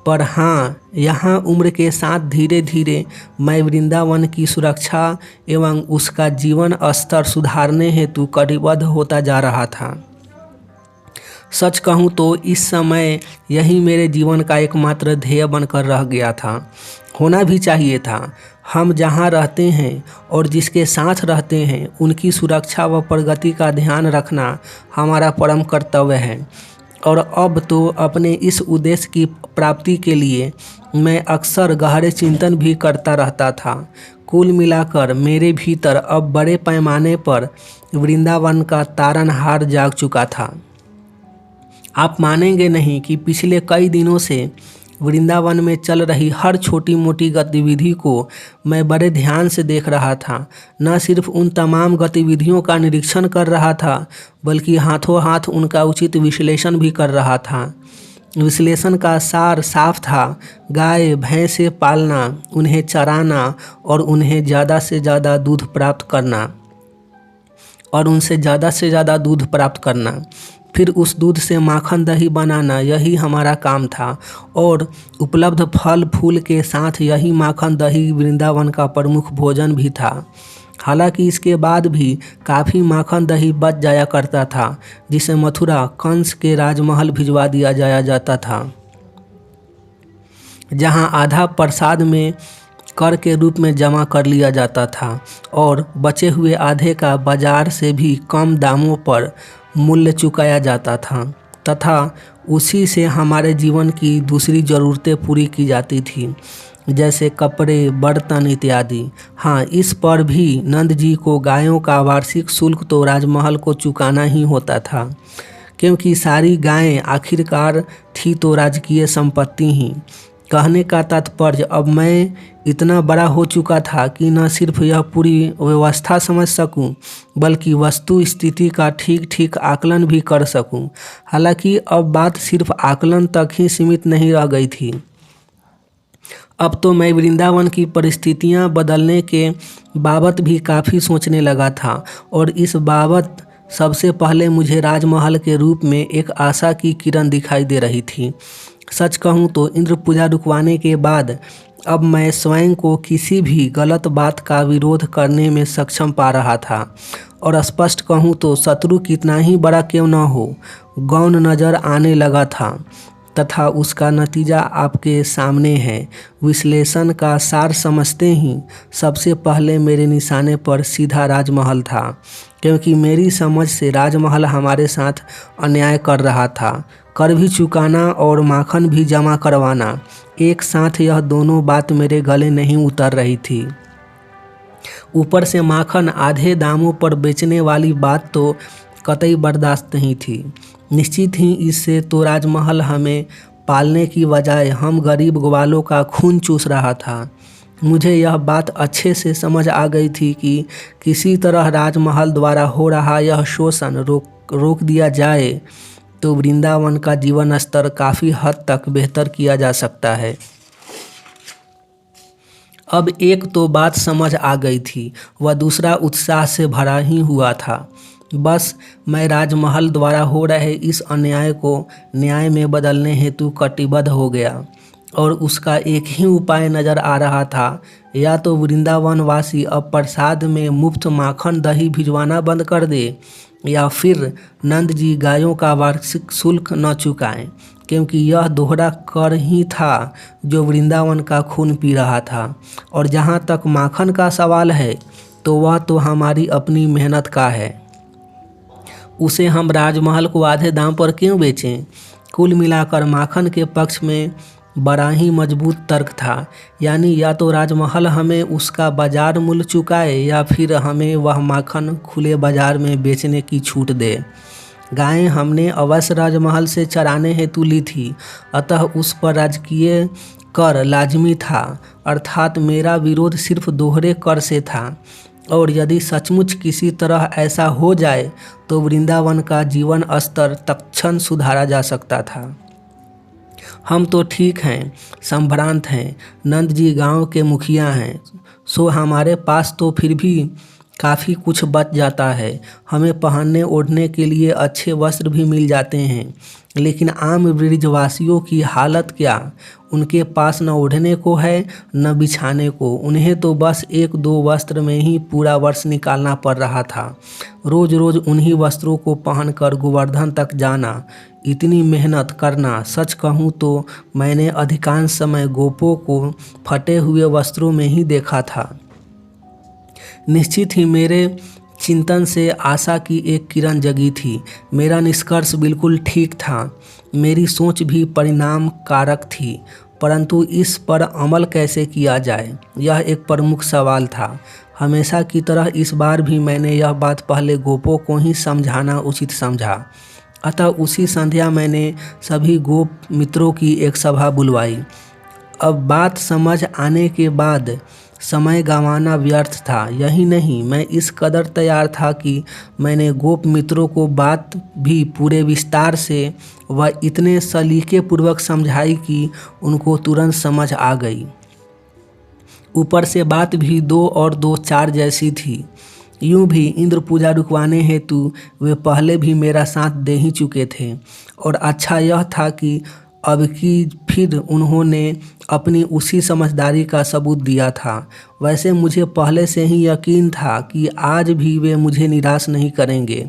पर हाँ, यहाँ उम्र के साथ धीरे धीरे मैं वृंदावन की सुरक्षा एवं उसका जीवन स्तर सुधारने हेतु कटिबद्ध होता जा रहा था। सच कहूँ तो इस समय यही मेरे जीवन का एकमात्र ध्येय बनकर रह गया था। होना भी चाहिए था। हम जहाँ रहते हैं और जिसके साथ रहते हैं उनकी सुरक्षा व प्रगति का ध्यान रखना हमारा परम कर्तव्य है। और अब तो अपने इस उद्देश्य की प्राप्ति के लिए मैं अक्सर गहरे चिंतन भी करता रहता था। कुल मिलाकर मेरे भीतर अब बड़े पैमाने पर वृंदावन का तारनहार जाग चुका था। आप मानेंगे नहीं कि पिछले कई दिनों से वृंदावन में चल रही हर छोटी मोटी गतिविधि को मैं बड़े ध्यान से देख रहा था। न सिर्फ उन तमाम गतिविधियों का निरीक्षण कर रहा था, बल्कि हाथों हाथ उनका उचित विश्लेषण भी कर रहा था। विश्लेषण का सार साफ था। गाय भैंसे पालना, उन्हें चराना और उन्हें ज़्यादा से ज़्यादा दूध प्राप्त करना, और उनसे ज़्यादा से ज़्यादा दूध प्राप्त करना, फिर उस दूध से माखन दही बनाना, यही हमारा काम था। और उपलब्ध फल फूल के साथ यही माखन दही वृंदावन का प्रमुख भोजन भी था। हालांकि इसके बाद भी काफ़ी माखन दही बच जाया करता था, जिसे मथुरा कंस के राजमहल भिजवा दिया जाता था, जहां आधा प्रसाद में कर के रूप में जमा कर लिया जाता था, और बचे हुए आधे का बाजार से भी कम दामों पर मूल्य चुकाया जाता था, तथा उसी से हमारे जीवन की दूसरी ज़रूरतें पूरी की जाती थी, जैसे कपड़े, बर्तन इत्यादि। हाँ, इस पर भी नंद जी को गायों का वार्षिक शुल्क तो राजमहल को चुकाना ही होता था, क्योंकि सारी गायें आखिरकार थी तो राजकीय संपत्ति ही। कहने का तात्पर्य, अब मैं इतना बड़ा हो चुका था कि न सिर्फ यह पूरी व्यवस्था समझ सकूं, बल्कि वस्तु स्थिति का ठीक ठीक आकलन भी कर सकूं। हालांकि अब बात सिर्फ आकलन तक ही सीमित नहीं रह गई थी। अब तो मैं वृंदावन की परिस्थितियां बदलने के बाबत भी काफ़ी सोचने लगा था, और इस बाबत सबसे पहले मुझे राजमहल के रूप में एक आशा की किरण दिखाई दे रही थी। सच कहूँ तो इंद्र पूजा रुकवाने के बाद अब मैं स्वयं को किसी भी गलत बात का विरोध करने में सक्षम पा रहा था, और स्पष्ट कहूँ तो शत्रु कितना ही बड़ा क्यों न हो, गौण नज़र आने लगा था, तथा उसका नतीजा आपके सामने है। विश्लेषण का सार समझते ही सबसे पहले मेरे निशाने पर सीधा राजमहल था, क्योंकि मेरी समझ से राजमहल हमारे साथ अन्याय कर रहा था। कर भी चुकाना और माखन भी जमा करवाना, एक साथ यह दोनों बात मेरे गले नहीं उतर रही थी। ऊपर से माखन आधे दामों पर बेचने वाली बात तो कतई बर्दाश्त नहीं थी। निश्चित ही इससे तो राजमहल हमें पालने की बजाय हम गरीब ग्वालों का खून चूस रहा था। मुझे यह बात अच्छे से समझ आ गई थी कि किसी तरह राजमहल द्वारा हो रहा यह शोषण रोक दिया जाए तो वृंदावन का जीवन स्तर काफ़ी हद तक बेहतर किया जा सकता है। अब एक तो बात समझ आ गई थी, वह दूसरा उत्साह से भरा ही हुआ था। बस मैं राजमहल द्वारा हो रहे इस अन्याय को न्याय में बदलने हेतु कटिबद्ध हो गया, और उसका एक ही उपाय नज़र आ रहा था, या तो वृंदावन वासी अब प्रसाद में मुफ्त माखन दही भिजवाना बंद कर दे, या फिर नंद जी गायों का वार्षिक शुल्क न चुकाएं, क्योंकि यह दोहरा कर ही था जो वृंदावन का खून पी रहा था। और जहाँ तक माखन का सवाल है तो वह तो हमारी अपनी मेहनत का है, उसे हम राजमहल को आधे दाम पर क्यों बेचें। कुल मिलाकर माखन के पक्ष में बड़ा ही मजबूत तर्क था, यानी या तो राजमहल हमें उसका बाजार मूल्य चुकाए या फिर हमें वह माखन खुले बाजार में बेचने की छूट दे। गायें हमने अवश्य राजमहल से चराने हेतु ली थी, अतः उस पर राजकीय कर लाजमी था, अर्थात मेरा विरोध सिर्फ दोहरे कर से था। और यदि सचमुच किसी तरह ऐसा हो जाए तो वृंदावन का जीवन स्तर तत्क्षण सुधारा जा सकता था। हम तो ठीक हैं, संभ्रांत हैं, नंद जी गांव के मुखिया हैं, सो हमारे पास तो फिर भी काफ़ी कुछ बच जाता है। हमें पहनने ओढ़ने के लिए अच्छे वस्त्र भी मिल जाते हैं, लेकिन आम ब्रिजवासियों की हालत क्या। उनके पास न ओढ़ने को है न बिछाने को, उन्हें तो बस एक दो वस्त्र में ही पूरा वर्ष निकालना पड़ रहा था। रोज़ रोज़ उन्हीं वस्त्रों को पहनकर गोवर्धन तक जाना, इतनी मेहनत करना। सच कहूँ तो मैंने अधिकांश समय गोपों को फटे हुए वस्त्रों में ही देखा था। निश्चित ही मेरे चिंतन से आशा की एक किरण जगी थी। मेरा निष्कर्ष बिल्कुल ठीक था, मेरी सोच भी परिणाम कारक थी, परंतु इस पर अमल कैसे किया जाए, यह एक प्रमुख सवाल था। हमेशा की तरह इस बार भी मैंने यह बात पहले गोपों को ही समझाना उचित समझा। अतः उसी संध्या मैंने सभी गोप मित्रों की एक सभा बुलवाई। अब बात समझ आने के बाद समय गंवाना व्यर्थ था। यही नहीं, मैं इस कदर तैयार था कि मैंने गोप मित्रों को बात भी पूरे विस्तार से व इतने सलीके पूर्वक समझाई कि उनको तुरंत समझ आ गई। ऊपर से बात भी 2 और 2 4 जैसी थी। यूँ भी इंद्र पूजा रुकवाने हेतु वे पहले भी मेरा साथ दे ही चुके थे, और अच्छा यह था कि अब की फिर उन्होंने अपनी उसी समझदारी का सबूत दिया था। वैसे मुझे पहले से ही यकीन था कि आज भी वे मुझे निराश नहीं करेंगे।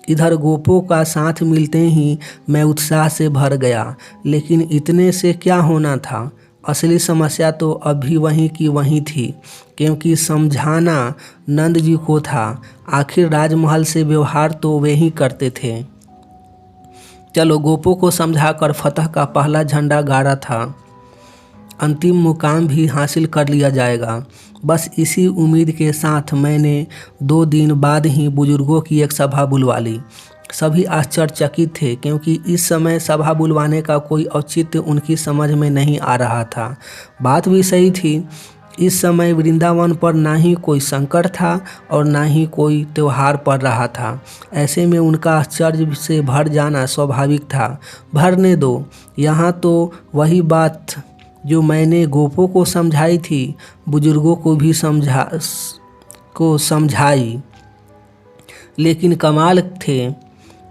इधर गोपों का साथ मिलते ही मैं उत्साह से भर गया, लेकिन इतने से क्या होना था। असली समस्या तो अभी वहीं की वहीं थी, क्योंकि समझाना नंद जी को था। आखिर राजमहल से व्यवहार तो वे ही करते थे। चलो, गोपों को समझाकर फतह का पहला झंडा गाड़ा था, अंतिम मुकाम भी हासिल कर लिया जाएगा। बस इसी उम्मीद के साथ मैंने 2 दिन बाद ही बुजुर्गों की एक सभा बुलवा ली। सभी आश्चर्यचकित थे क्योंकि इस समय सभा बुलवाने का कोई औचित्य उनकी समझ में नहीं आ रहा था। बात भी सही थी। इस समय वृंदावन पर ना ही कोई संकट था और ना ही कोई त्योहार पड़ रहा था। ऐसे में उनका आश्चर्य से भर जाना स्वाभाविक था। भरने दो, यहाँ तो वही बात जो मैंने गोपों को समझाई थी, बुजुर्गों को भी समझाई। लेकिन कमाल थे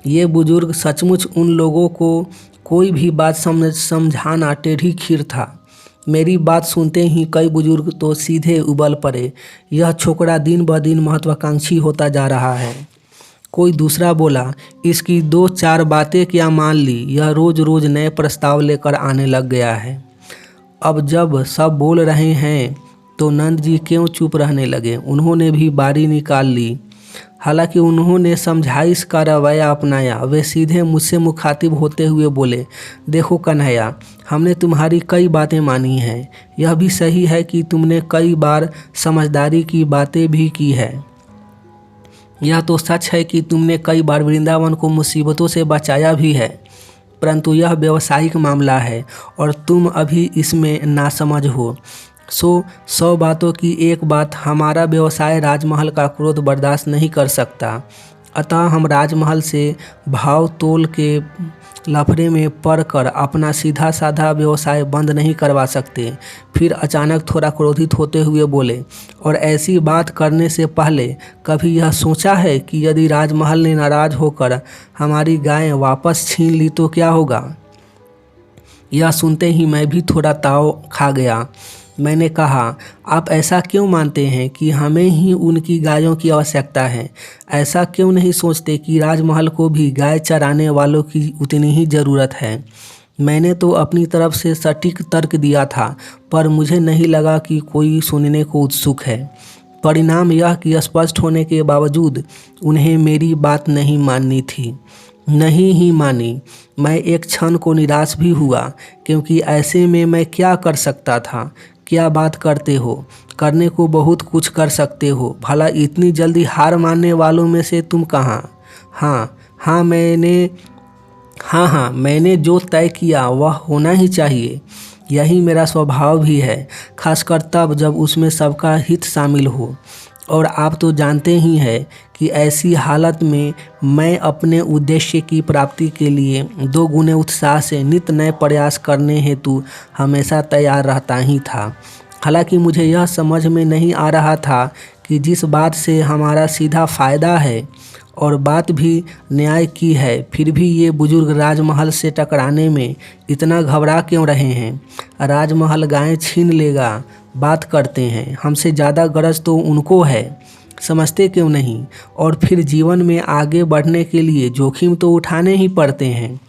ये बुजुर्ग, सचमुच उन लोगों को कोई भी बात समझाना टेढ़ी खीर था। मेरी बात सुनते ही कई बुजुर्ग तो सीधे उबल पड़े। यह छोकरा दिन ब दिन महत्वाकांक्षी होता जा रहा है। कोई दूसरा बोला, इसकी 2-4 बातें क्या मान ली, यह रोज रोज नए प्रस्ताव लेकर आने लग गया है। अब जब सब बोल रहे हैं तो नंद जी क्यों चुप रहने लगे। उन्होंने भी बारी निकाल ली। हालांकि उन्होंने समझाइश का रवैया अपनाया। वे सीधे मुझसे मुखातिब होते हुए बोले, देखो कन्हैया, हमने तुम्हारी कई बातें मानी हैं। यह भी सही है कि तुमने कई बार समझदारी की बातें भी की है। यह तो सच है कि तुमने कई बार वृंदावन को मुसीबतों से बचाया भी है, परंतु यह व्यावसायिक मामला है और तुम अभी इसमें नासमझ हो। 100 बातों की एक बात, हमारा व्यवसाय राजमहल का क्रोध बर्दाश्त नहीं कर सकता। अतः हम राजमहल से भाव तोल के लफड़े में पड़कर अपना सीधा साधा व्यवसाय बंद नहीं करवा सकते। फिर अचानक थोड़ा क्रोधित होते हुए बोले, और ऐसी बात करने से पहले कभी यह सोचा है कि यदि राजमहल ने नाराज होकर हमारी गायें वापस छीन ली तो क्या होगा। यह सुनते ही मैं भी थोड़ा ताव खा गया। मैंने कहा, आप ऐसा क्यों मानते हैं कि हमें ही उनकी गायों की आवश्यकता है। ऐसा क्यों नहीं सोचते कि राजमहल को भी गाय चराने वालों की उतनी ही ज़रूरत है। मैंने तो अपनी तरफ से सटीक तर्क दिया था, पर मुझे नहीं लगा कि कोई सुनने को उत्सुक है। परिणाम यह कि स्पष्ट होने के बावजूद उन्हें मेरी बात नहीं माननी थी। नहीं ही मानी। मैं एक क्षण को निराश भी हुआ, क्योंकि ऐसे में मैं क्या कर सकता था। क्या बात करते हो, करने को बहुत कुछ कर सकते हो। भला इतनी जल्दी हार मानने वालों में से तुम कहाँ। हाँ, मैंने जो तय किया वह होना ही चाहिए। यही मेरा स्वभाव भी है, खासकर तब जब उसमें सबका हित शामिल हो। और आप तो जानते ही हैं कि ऐसी हालत में मैं अपने उद्देश्य की प्राप्ति के लिए 2 गुने उत्साह से नित नए प्रयास करने हेतु हमेशा तैयार रहता ही था। हालांकि मुझे यह समझ में नहीं आ रहा था कि जिस बात से हमारा सीधा फ़ायदा है और बात भी न्याय की है, फिर भी ये बुजुर्ग राजमहल से टकराने में इतना घबरा क्यों रहे हैं। राजमहल गायें छीन लेगा बात करते हैं, हमसे ज़्यादा गरज तो उनको है। समझते क्यों नहीं। और फिर जीवन में आगे बढ़ने के लिए जोखिम तो उठाने ही पड़ते हैं,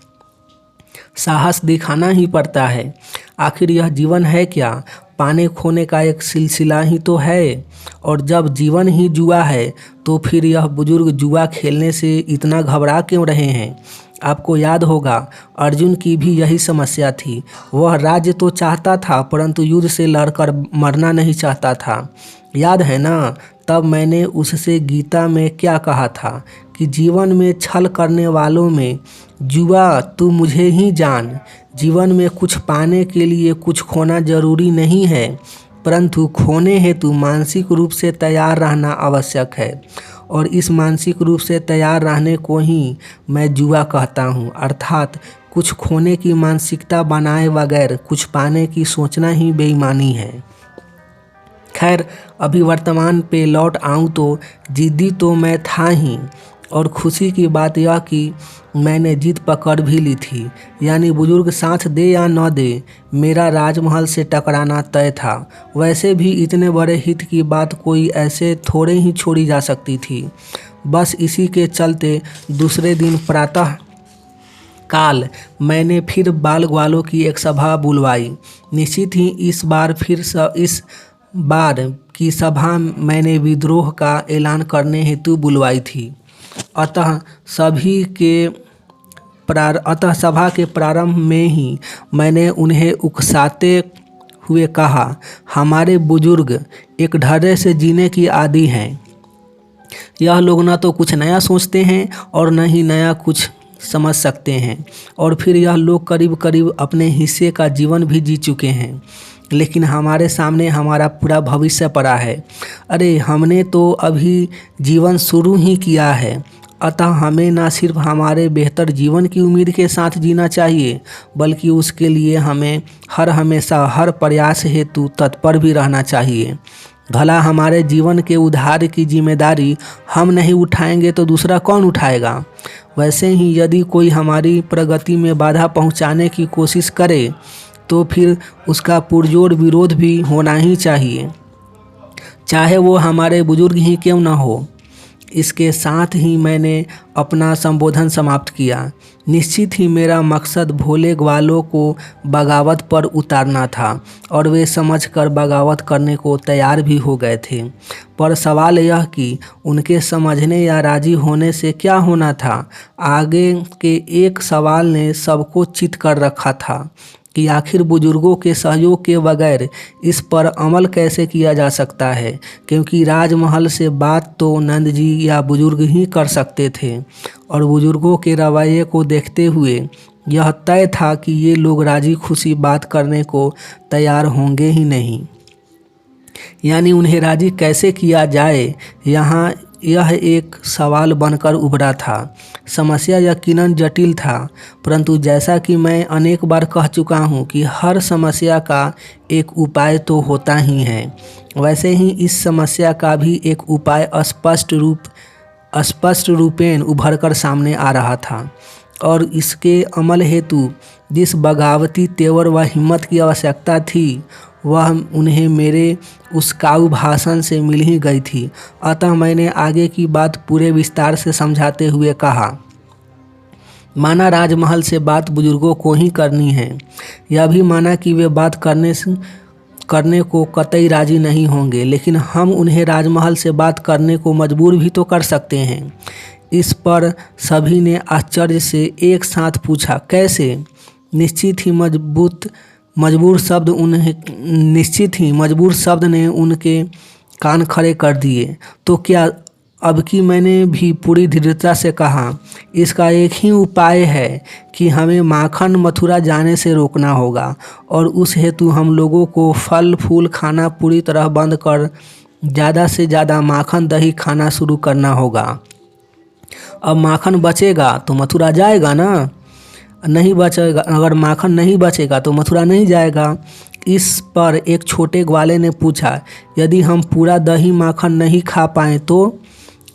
साहस दिखाना ही पड़ता है। आखिर यह जीवन है क्या, पाने खोने का एक सिलसिला ही तो है। और जब जीवन ही जुआ है तो फिर यह बुजुर्ग जुआ खेलने से इतना घबरा क्यों रहे हैं। आपको याद होगा, अर्जुन की भी यही समस्या थी। वह राज्य तो चाहता था, परंतु युद्ध से लड़कर मरना नहीं चाहता था। याद है ना, तब मैंने उससे गीता में क्या कहा था कि जीवन में छल करने वालों में जुआ तू मुझे ही जान। जीवन में कुछ पाने के लिए कुछ खोना जरूरी नहीं है, परंतु खोने हेतु मानसिक रूप से तैयार रहना आवश्यक है। और इस मानसिक रूप से तैयार रहने को ही मैं जुआ कहता हूँ। अर्थात कुछ खोने की मानसिकता बनाए बगैर कुछ पाने की सोचना ही बेईमानी है। खैर, अभी वर्तमान पे लौट आऊँ तो जिद्दी तो मैं था ही, और खुशी की बात यह कि मैंने जिद पकड़ भी ली थी। यानी बुजुर्ग साथ दे या न दे, मेरा राजमहल से टकराना तय था। वैसे भी इतने बड़े हित की बात कोई ऐसे थोड़े ही छोड़ी जा सकती थी। बस इसी के चलते दूसरे दिन प्रातः काल मैंने फिर बाल ग्वालों की एक सभा बुलवाई। निश्चित ही इस बार की सभा मैंने विद्रोह का ऐलान करने हेतु बुलवाई थी। अतः सभा के प्रारंभ में ही मैंने उन्हें उकसाते हुए कहा, हमारे बुजुर्ग एक ढर्रे से जीने की आदी हैं। यह लोग ना तो कुछ नया सोचते हैं और न ही नया कुछ समझ सकते हैं, और फिर यह लोग करीब करीब अपने हिस्से का जीवन भी जी चुके हैं, लेकिन हमारे सामने हमारा पूरा भविष्य पड़ा है। अरे हमने तो अभी जीवन शुरू ही किया है, अतः हमें ना सिर्फ हमारे बेहतर जीवन की उम्मीद के साथ जीना चाहिए, बल्कि उसके लिए हमें हमेशा हर प्रयास हेतु तत्पर भी रहना चाहिए। भला हमारे जीवन के उद्धार की जिम्मेदारी हम नहीं उठाएंगे तो दूसरा कौन उठाएगा? वैसे ही यदि कोई हमारी प्रगति में बाधा पहुंचाने की कोशिश करे तो फिर उसका पुरजोर विरोध भी होना ही चाहिए, चाहे वो हमारे बुजुर्ग ही क्यों न हो। इसके साथ ही मैंने अपना संबोधन समाप्त किया। निश्चित ही मेरा मकसद भोले ग्वालों को बगावत पर उतारना था और वे समझकर बगावत करने को तैयार भी हो गए थे। पर सवाल यह कि उनके समझने या राजी होने से क्या होना था। आगे के एक सवाल ने सबको चित कर रखा था कि आखिर बुजुर्गों के सहयोग के बगैर इस पर अमल कैसे किया जा सकता है, क्योंकि राजमहल से बात तो नंद जी या बुजुर्ग ही कर सकते थे, और बुजुर्गों के रवैये को देखते हुए यह तय था कि ये लोग राजी खुशी बात करने को तैयार होंगे ही नहीं। यानी उन्हें राजी कैसे किया जाए, यहाँ यह एक सवाल बनकर उभरा था। समस्या यकीनन जटिल था, परंतु जैसा कि मैं अनेक बार कह चुका हूँ कि हर समस्या का एक उपाय तो होता ही है, वैसे ही इस समस्या का भी एक उपाय स्पष्ट रूपेण उभरकर सामने आ रहा था, और इसके अमल हेतु जिस बगावती तेवर व हिम्मत की आवश्यकता थी वह उन्हें मेरे उस काऊ भाषण से मिल ही गई थी। अतः मैंने आगे की बात पूरे विस्तार से समझाते हुए कहा, माना राजमहल से बात बुजुर्गों को ही करनी है, यह भी माना कि वे बात करने को कतई राजी नहीं होंगे, लेकिन हम उन्हें राजमहल से बात करने को मजबूर भी तो कर सकते हैं। इस पर सभी ने आश्चर्य से एक साथ पूछा, कैसे? निश्चित ही मजबूर शब्द ने उनके कान खड़े कर दिए। तो क्या? अब की मैंने भी पूरी दृढ़ता से कहा, इसका एक ही उपाय है कि हमें माखन मथुरा जाने से रोकना होगा, और उस हेतु हम लोगों को फल फूल खाना पूरी तरह बंद कर ज़्यादा से ज़्यादा माखन दही खाना शुरू करना होगा। अब माखन बचेगा तो मथुरा जाएगा ना? नहीं बचेगा। अगर माखन नहीं बचेगा तो मथुरा नहीं जाएगा। इस पर एक छोटे ग्वाले ने पूछा, यदि हम पूरा दही माखन नहीं खा पाएँ तो?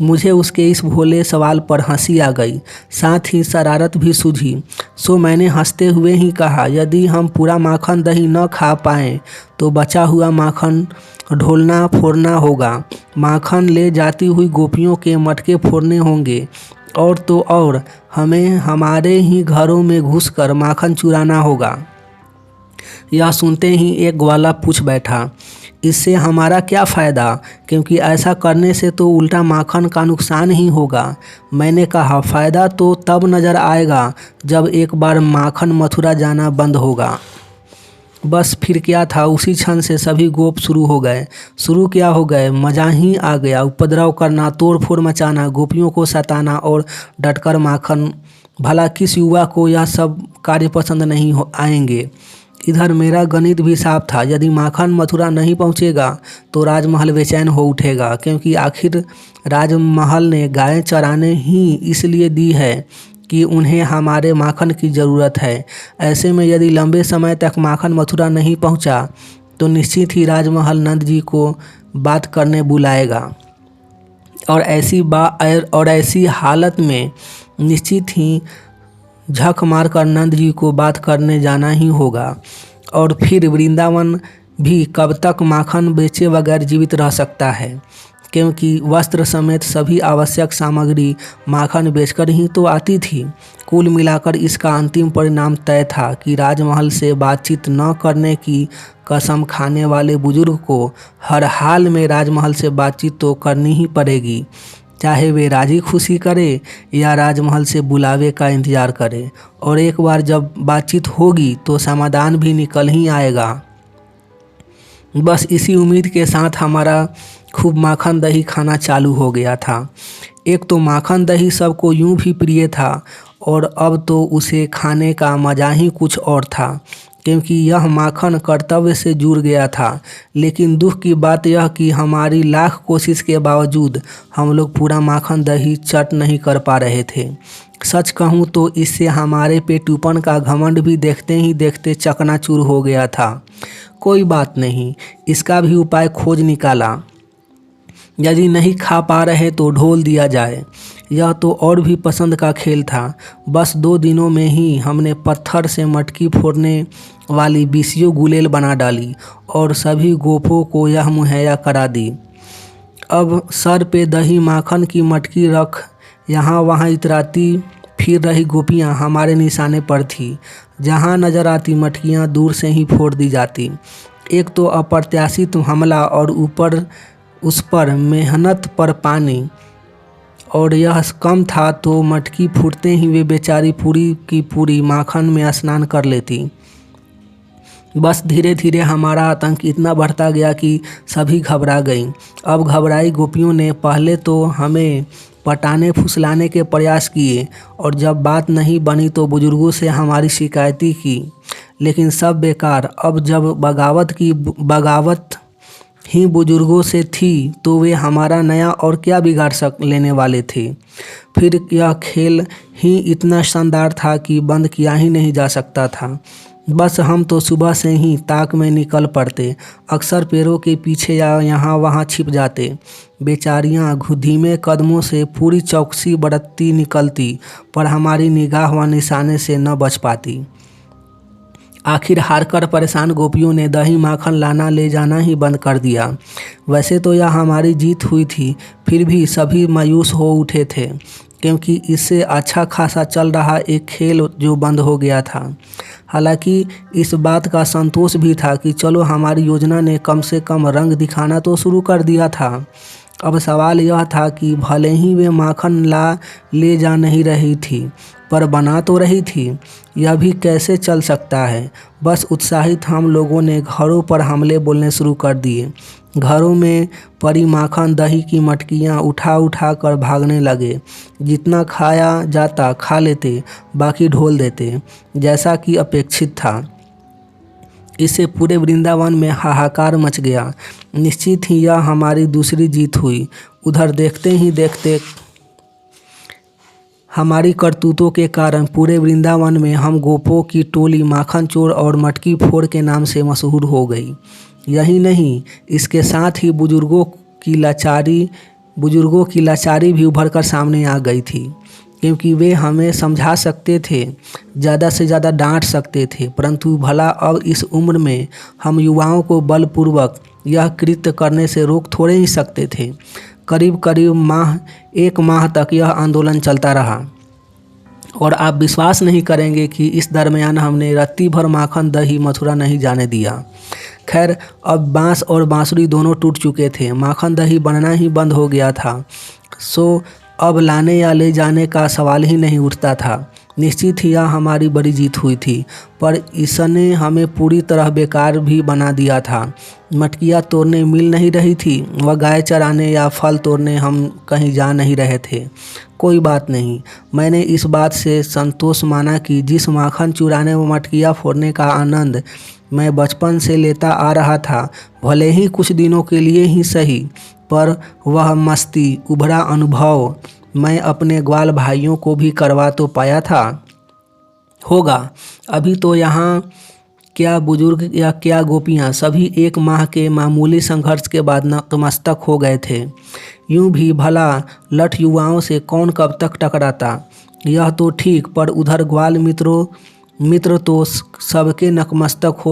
मुझे उसके इस भोले सवाल पर हंसी आ गई, साथ ही शरारत भी सूझी। सो मैंने हंसते हुए ही कहा, यदि हम पूरा माखन दही न खा पाएँ तो बचा हुआ माखन ढोलना फोड़ना होगा, माखन ले जाती हुई गोपियों के मटके फोड़ने होंगे, और तो और हमें हमारे ही घरों में घुसकर माखन चुराना होगा। यह सुनते ही एक ग्वाला पूछ बैठा, इससे हमारा क्या फ़ायदा, क्योंकि ऐसा करने से तो उल्टा माखन का नुकसान ही होगा। मैंने कहा, फ़ायदा तो तब नज़र आएगा जब एक बार माखन मथुरा जाना बंद होगा। बस फिर क्या था, उसी क्षण से सभी गोप शुरू हो गए। मज़ा ही आ गया। उपद्रव करना, तोड़ फोड़ मचाना, गोपियों को सताना और डटकर माखन। भला किस युवा को यह सब कार्य पसंद नहीं आएंगे। इधर मेरा गणित भी साफ था, यदि माखन मथुरा नहीं पहुंचेगा तो राजमहल बेचैन हो उठेगा, क्योंकि आखिर राजमहल ने गायें चराने ही इसलिए दी है कि उन्हें हमारे माखन की ज़रूरत है। ऐसे में यदि लंबे समय तक माखन मथुरा नहीं पहुंचा तो निश्चित ही राजमहल नंद जी को बात करने बुलाएगा, और ऐसी हालत में निश्चित ही झक मारकर नंद जी को बात करने जाना ही होगा। और फिर वृंदावन भी कब तक माखन बेचे बगैर जीवित रह सकता है, क्योंकि वस्त्र समेत सभी आवश्यक सामग्री माखन बेचकर ही तो आती थी। कुल मिलाकर इसका अंतिम परिणाम तय था कि राजमहल से बातचीत न करने की कसम खाने वाले बुजुर्ग को हर हाल में राजमहल से बातचीत तो करनी ही पड़ेगी, चाहे वे राजी खुशी करे या राजमहल से बुलावे का इंतज़ार करे। और एक बार जब बातचीत होगी तो समाधान भी निकल ही आएगा। बस इसी उम्मीद के साथ हमारा खूब माखन दही खाना चालू हो गया था। एक तो माखन दही सबको यूं भी प्रिय था और अब तो उसे खाने का मज़ा ही कुछ और था, क्योंकि यह माखन कर्तव्य से जुड़ गया था। लेकिन दुख की बात यह कि हमारी लाख कोशिश के बावजूद हम लोग पूरा माखन दही चट नहीं कर पा रहे थे। सच कहूँ तो इससे हमारे पेटूपन का घमंड भी देखते ही देखते चकनाचूर हो गया था। कोई बात नहीं, इसका भी उपाय खोज निकाला। यदि नहीं खा पा रहे तो ढोल दिया जाए। यह तो और भी पसंद का खेल था। बस 2 दिनों में ही हमने पत्थर से मटकी फोड़ने वाली बीसियों गुलेल बना डाली और सभी गोपों को यह मुहैया करा दी। अब सर पे दही माखन की मटकी रख यहाँ वहाँ इतराती फिर रही गोपियाँ हमारे निशाने पर थी। जहाँ नजर आती मटकियाँ दूर से ही फोड़ दी जाती। एक तो अप्रत्याशित हमला और ऊपर उस पर मेहनत पर पानी। और यह कम था तो मटकी फूटते ही वे बेचारी पूरी की पूरी माखन में स्नान कर लेती। बस धीरे धीरे हमारा आतंक इतना बढ़ता गया कि सभी घबरा गईं। अब घबराई गोपियों ने पहले तो हमें पटाने फुसलाने के प्रयास किए और जब बात नहीं बनी तो बुजुर्गों से हमारी शिकायती की, लेकिन सब बेकार। अब जब बगावत ही बुजुर्गों से थी तो वे हमारा नया और क्या बिगाड़ लेने वाले थे। फिर यह खेल ही इतना शानदार था कि बंद किया ही नहीं जा सकता था। बस हम तो सुबह से ही ताक में निकल पड़ते, अक्सर पेड़ों के पीछे या यहाँ वहाँ छिप जाते। बेचारियाँ धीमे कदमों से पूरी चौकसी बरतती निकलती, पर हमारी निगाह व निशाने से न बच पाती। आखिर हारकर परेशान गोपियों ने दही माखन लाना ले जाना ही बंद कर दिया। वैसे तो यह हमारी जीत हुई थी, फिर भी सभी मायूस हो उठे थे, क्योंकि इससे अच्छा खासा चल रहा एक खेल जो बंद हो गया था। हालांकि इस बात का संतोष भी था कि चलो हमारी योजना ने कम से कम रंग दिखाना तो शुरू कर दिया था। अब सवाल यह था कि भले ही वे माखन ले जा नहीं रही थी, पर बना तो रही थी। यह भी कैसे चल सकता है। बस उत्साहित हम लोगों ने घरों पर हमले बोलने शुरू कर दिए। घरों में पड़ी माखन दही की मटकियाँ उठा उठा कर भागने लगे। जितना खाया जाता खा लेते, बाकी ढोल देते, जैसा कि अपेक्षित था। इससे पूरे वृंदावन में हाहाकार मच गया। निश्चित ही यह हमारी दूसरी जीत हुई। उधर देखते ही देखते हमारी करतूतों के कारण पूरे वृंदावन में हम गोपों की टोली माखन चोर और मटकी फोड़ के नाम से मशहूर हो गई। यही नहीं, इसके साथ ही बुजुर्गों की लाचारी भी उभर कर सामने आ गई थी, क्योंकि वे हमें समझा सकते थे, ज़्यादा से ज़्यादा डांट सकते थे, परंतु भला अब इस उम्र में हम युवाओं को बलपूर्वक यह कृत्य करने से रोक थोड़े ही सकते थे। करीब करीब 1 माह तक यह आंदोलन चलता रहा और आप विश्वास नहीं करेंगे कि इस दरमियान हमने रत्ती भर माखन दही मथुरा नहीं जाने दिया। खैर, अब बांस और बांसुरी दोनों टूट चुके थे। माखन दही बनना ही बंद हो गया था। सो अब लाने या ले जाने का सवाल ही नहीं उठता था। निश्चित ही यह हमारी बड़ी जीत हुई थी, पर इसने हमें पूरी तरह बेकार भी बना दिया था। मटकियाँ तोड़ने मिल नहीं रही थी व गाय चराने या फल तोड़ने हम कहीं जा नहीं रहे थे। कोई बात नहीं, मैंने इस बात से संतोष माना कि जिस माखन चुराने व मटकियाँ फोड़ने का आनंद मैं बचपन से लेता आ रहा था, भले ही कुछ दिनों के लिए ही सही, पर वह मस्ती उभरा अनुभव मैं अपने ग्वाल भाइयों को भी करवा तो पाया था होगा। अभी तो यहाँ क्या बुजुर्ग या क्या गोपियाँ सभी 1 माह के मामूली संघर्ष के बाद नतमस्तक हो गए थे। यूं भी भला लठ युवाओं से कौन कब तक टकराता, यह तो ठीक, पर उधर ग्वाल मित्र तो सबके नतमस्तक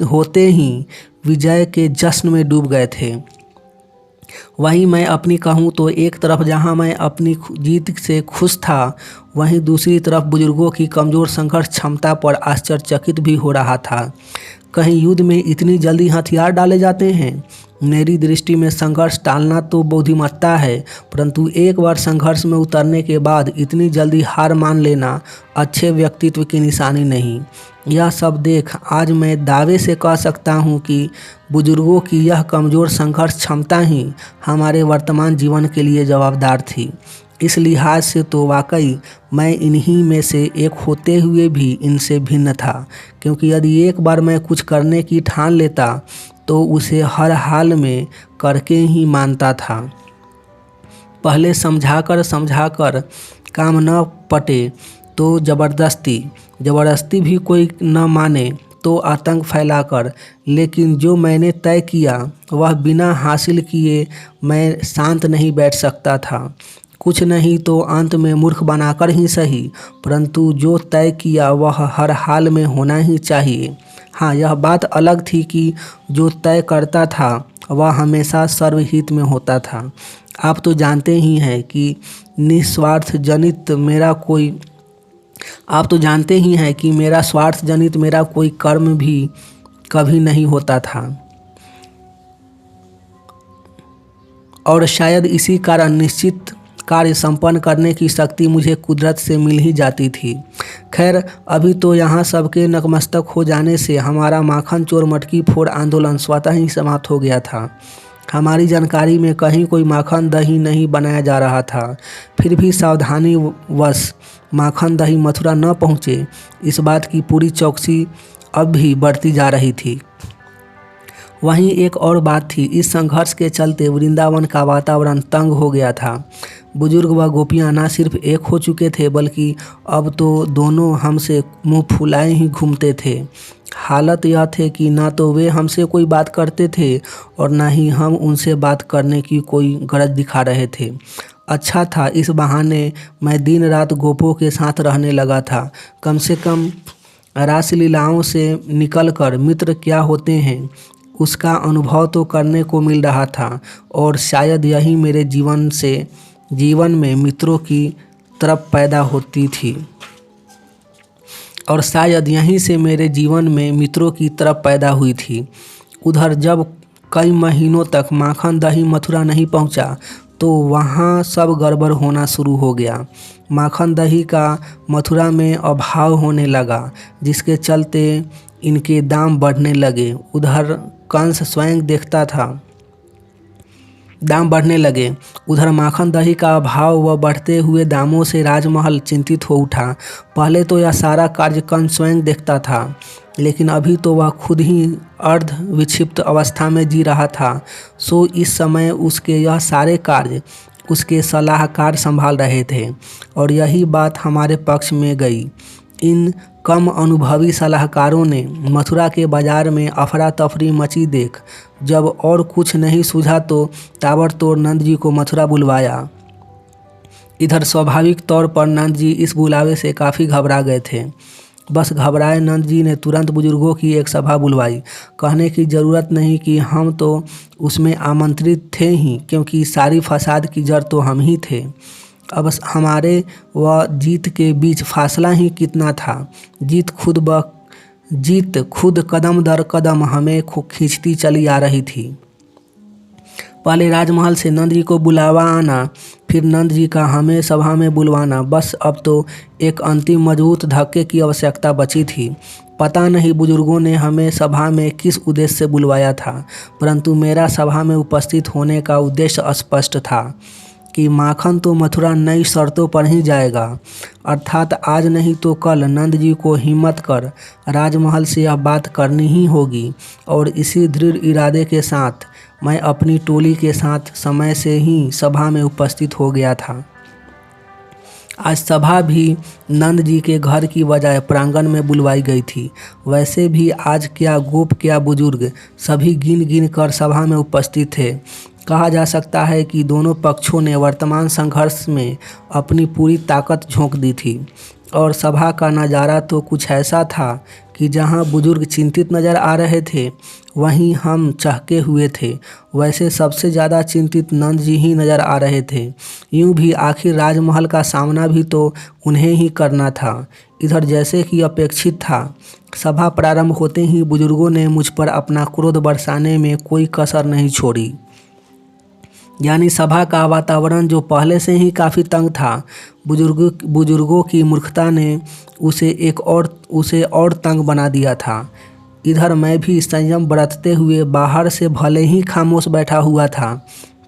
होते ही विजय के जश्न में डूब गए थे। वहीं मैं अपनी कहूँ तो एक तरफ जहाँ मैं अपनी जीत से खुश था, वहीं दूसरी तरफ बुजुर्गों की कमज़ोर संघर्ष क्षमता पर आश्चर्यचकित भी हो रहा था। कहीं युद्ध में इतनी जल्दी हथियार डाले जाते हैं? मेरी दृष्टि में संघर्ष टालना तो बुद्धिमत्ता है, परंतु एक बार संघर्ष में उतरने के बाद इतनी जल्दी हार मान लेना अच्छे व्यक्तित्व की निशानी नहीं। यह सब देख आज मैं दावे से कह सकता हूँ कि बुजुर्गों की यह कमज़ोर संघर्ष क्षमता ही हमारे वर्तमान जीवन के लिए जवाबदार थी। इस लिहाज से तो वाकई मैं इन्हीं में से एक होते हुए भी इनसे भिन्न था, क्योंकि यदि एक बार मैं कुछ करने की ठान लेता तो उसे हर हाल में करके ही मानता था। पहले समझाकर काम न पटे तो ज़बरदस्ती भी कोई न माने तो आतंक फैलाकर, लेकिन जो मैंने तय किया वह बिना हासिल किए मैं शांत नहीं बैठ सकता था। कुछ नहीं तो अंत में मूर्ख बनाकर ही सही, परंतु जो तय किया वह हर हाल में होना ही चाहिए। हाँ, यह बात अलग थी कि जो तय करता था वह हमेशा सर्वहित में होता था। आप तो जानते ही हैं कि मेरा स्वार्थ जनित मेरा कोई कर्म भी कभी नहीं होता था, और शायद इसी कारण निश्चित कार्य संपन्न करने की शक्ति मुझे कुदरत से मिल ही जाती थी। खैर, अभी तो यहाँ सबके नतमस्तक हो जाने से हमारा माखन चोर मटकी फोड़ आंदोलन स्वतः ही समाप्त हो गया था। हमारी जानकारी में कहीं कोई माखन दही नहीं बनाया जा रहा था। फिर भी सावधानी वश माखन दही मथुरा न पहुँचे, इस बात की पूरी चौकसी अब भी बढ़ती जा रही थी। वहीं एक और बात थी, इस संघर्ष के चलते वृंदावन का वातावरण तंग हो गया था। बुजुर्ग व गोपियाँ न सिर्फ एक हो चुके थे, बल्कि अब तो दोनों हमसे मुंह फुलाए ही घूमते थे। हालत यह थे कि ना तो वे हमसे कोई बात करते थे और ना ही हम उनसे बात करने की कोई गरज दिखा रहे थे। अच्छा था, इस बहाने मैं दिन रात गोपों के साथ रहने लगा था। कम से कम रासलीलाओं से निकलकर मित्र क्या होते हैं उसका अनुभव तो करने को मिल रहा था, और शायद यही मेरे जीवन में मित्रों की तरफ पैदा होती थी। और शायद यहीं से मेरे जीवन में मित्रों की तरफ पैदा हुई थी। उधर जब कई महीनों तक माखन दही मथुरा नहीं पहुंचा, तो वहाँ सब गड़बड़ होना शुरू हो गया। माखन दही का मथुरा में अभाव होने लगा, जिसके चलते इनके दाम बढ़ने लगे। उधर कंस स्वयं देखता था दाम बढ़ने लगे, उधर माखन दही का अभाव व बढ़ते हुए दामों से राजमहल चिंतित हो उठा। पहले तो यह सारा कार्य कंस स्वयं देखता था, लेकिन अभी तो वह खुद ही अर्ध विक्षिप्त अवस्था में जी रहा था। सो इस समय उसके यह सारे कार्य उसके सलाहकार संभाल रहे थे, और यही बात हमारे पक्ष में गई। इन कम अनुभवी सलाहकारों ने मथुरा के बाजार में अफरा तफरी मची देख जब और कुछ नहीं सूझा तो ताबड़तोड़ नंद जी को मथुरा बुलवाया। इधर स्वाभाविक तौर पर नंद जी इस बुलावे से काफ़ी घबरा गए थे। बस घबराए नंद जी ने तुरंत बुजुर्गों की एक सभा बुलवाई। कहने की ज़रूरत नहीं कि हम तो उसमें आमंत्रित थे ही, क्योंकि सारी फसाद की जड़ तो हम ही थे। अब हमारे व जीत के बीच फासला ही कितना था। जीत खुद कदम दर कदम हमें खींचती चली आ रही थी। पहले राजमहल से नंद जी को बुलावा आना, फिर नंद जी का हमें सभा में बुलवाना, बस अब तो एक अंतिम मजबूत धक्के की आवश्यकता बची थी। पता नहीं बुजुर्गों ने हमें सभा में किस उद्देश्य से बुलवाया था, परंतु मेरा सभा में उपस्थित होने का उद्देश्य स्पष्ट था कि माखन तो मथुरा नई शर्तों पर ही जाएगा, अर्थात आज नहीं तो कल नंद जी को हिम्मत कर राजमहल से यह बात करनी ही होगी। और इसी दृढ़ इरादे के साथ मैं अपनी टोली के साथ समय से ही सभा में उपस्थित हो गया था। आज सभा भी नंद जी के घर की बजाय प्रांगण में बुलवाई गई थी। वैसे भी आज क्या गोप क्या बुजुर्ग सभी गिन गिन कर सभा में उपस्थित थे। कहा जा सकता है कि दोनों पक्षों ने वर्तमान संघर्ष में अपनी पूरी ताकत झोंक दी थी, और सभा का नज़ारा तो कुछ ऐसा था कि जहाँ बुजुर्ग चिंतित नज़र आ रहे थे वहीं हम चहके हुए थे। वैसे सबसे ज़्यादा चिंतित नंद जी ही नज़र आ रहे थे। यूँ भी आखिर राजमहल का सामना भी तो उन्हें ही करना था। इधर जैसे कि अपेक्षित था, सभा प्रारंभ होते ही बुजुर्गों ने मुझ पर अपना क्रोध बरसाने में कोई कसर नहीं छोड़ी। यानी सभा का वातावरण जो पहले से ही काफ़ी तंग था, बुजुर्गों की मूर्खता ने उसे और तंग बना दिया था। इधर मैं भी संयम बरतते हुए बाहर से भले ही खामोश बैठा हुआ था,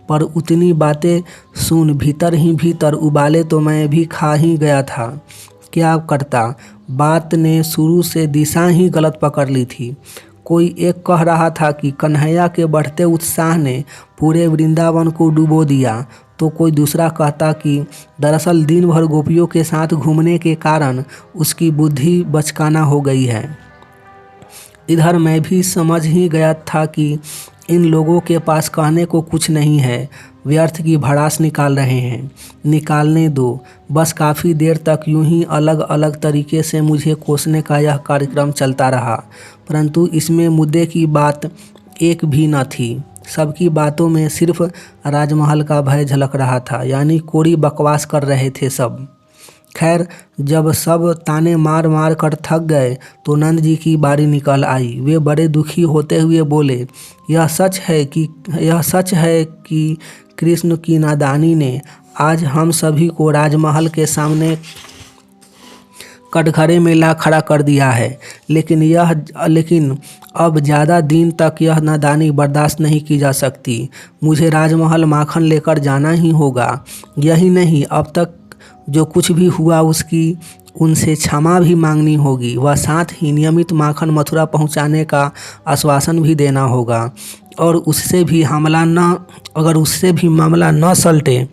पर उतनी बातें सुन भीतर ही भीतर उबाले तो मैं भी खा ही गया था। क्या करता, बात ने शुरू से दिशा ही गलत पकड़ ली थी। कोई एक कह रहा था कि कन्हैया के बढ़ते उत्साह ने पूरे वृंदावन को डुबो दिया, तो कोई दूसरा कहता कि दरअसल दिन भर गोपियों के साथ घूमने के कारण उसकी बुद्धि बचकाना हो गई है। इधर मैं भी समझ ही गया था कि इन लोगों के पास कहने को कुछ नहीं है, व्यर्थ की भड़ास निकाल रहे हैं। निकालने दो। बस काफ़ी देर तक यूं ही अलग अलग तरीके से मुझे कोसने का यह कार्यक्रम चलता रहा, परंतु इसमें मुद्दे की बात एक भी न थी। सबकी बातों में सिर्फ राजमहल का भय झलक रहा था, यानी कोरी बकवास कर रहे थे सब। खैर, जब सब ताने मार मार कर थक गए तो नंद जी की बारी निकल आई। वे बड़े दुखी होते हुए बोले, यह सच है कि कृष्ण की नादानी ने आज हम सभी को राजमहल के सामने कटघरे में ला खड़ा कर दिया है, लेकिन अब ज़्यादा दिन तक यह नादानी बर्दाश्त नहीं की जा सकती। मुझे राजमहल माखन लेकर जाना ही होगा। यही नहीं, अब तक जो कुछ भी हुआ उसकी उनसे क्षमा भी मांगनी होगी, व साथ ही नियमित माखन मथुरा पहुंचाने का आश्वासन भी देना होगा। और अगर उससे भी मामला न सलटे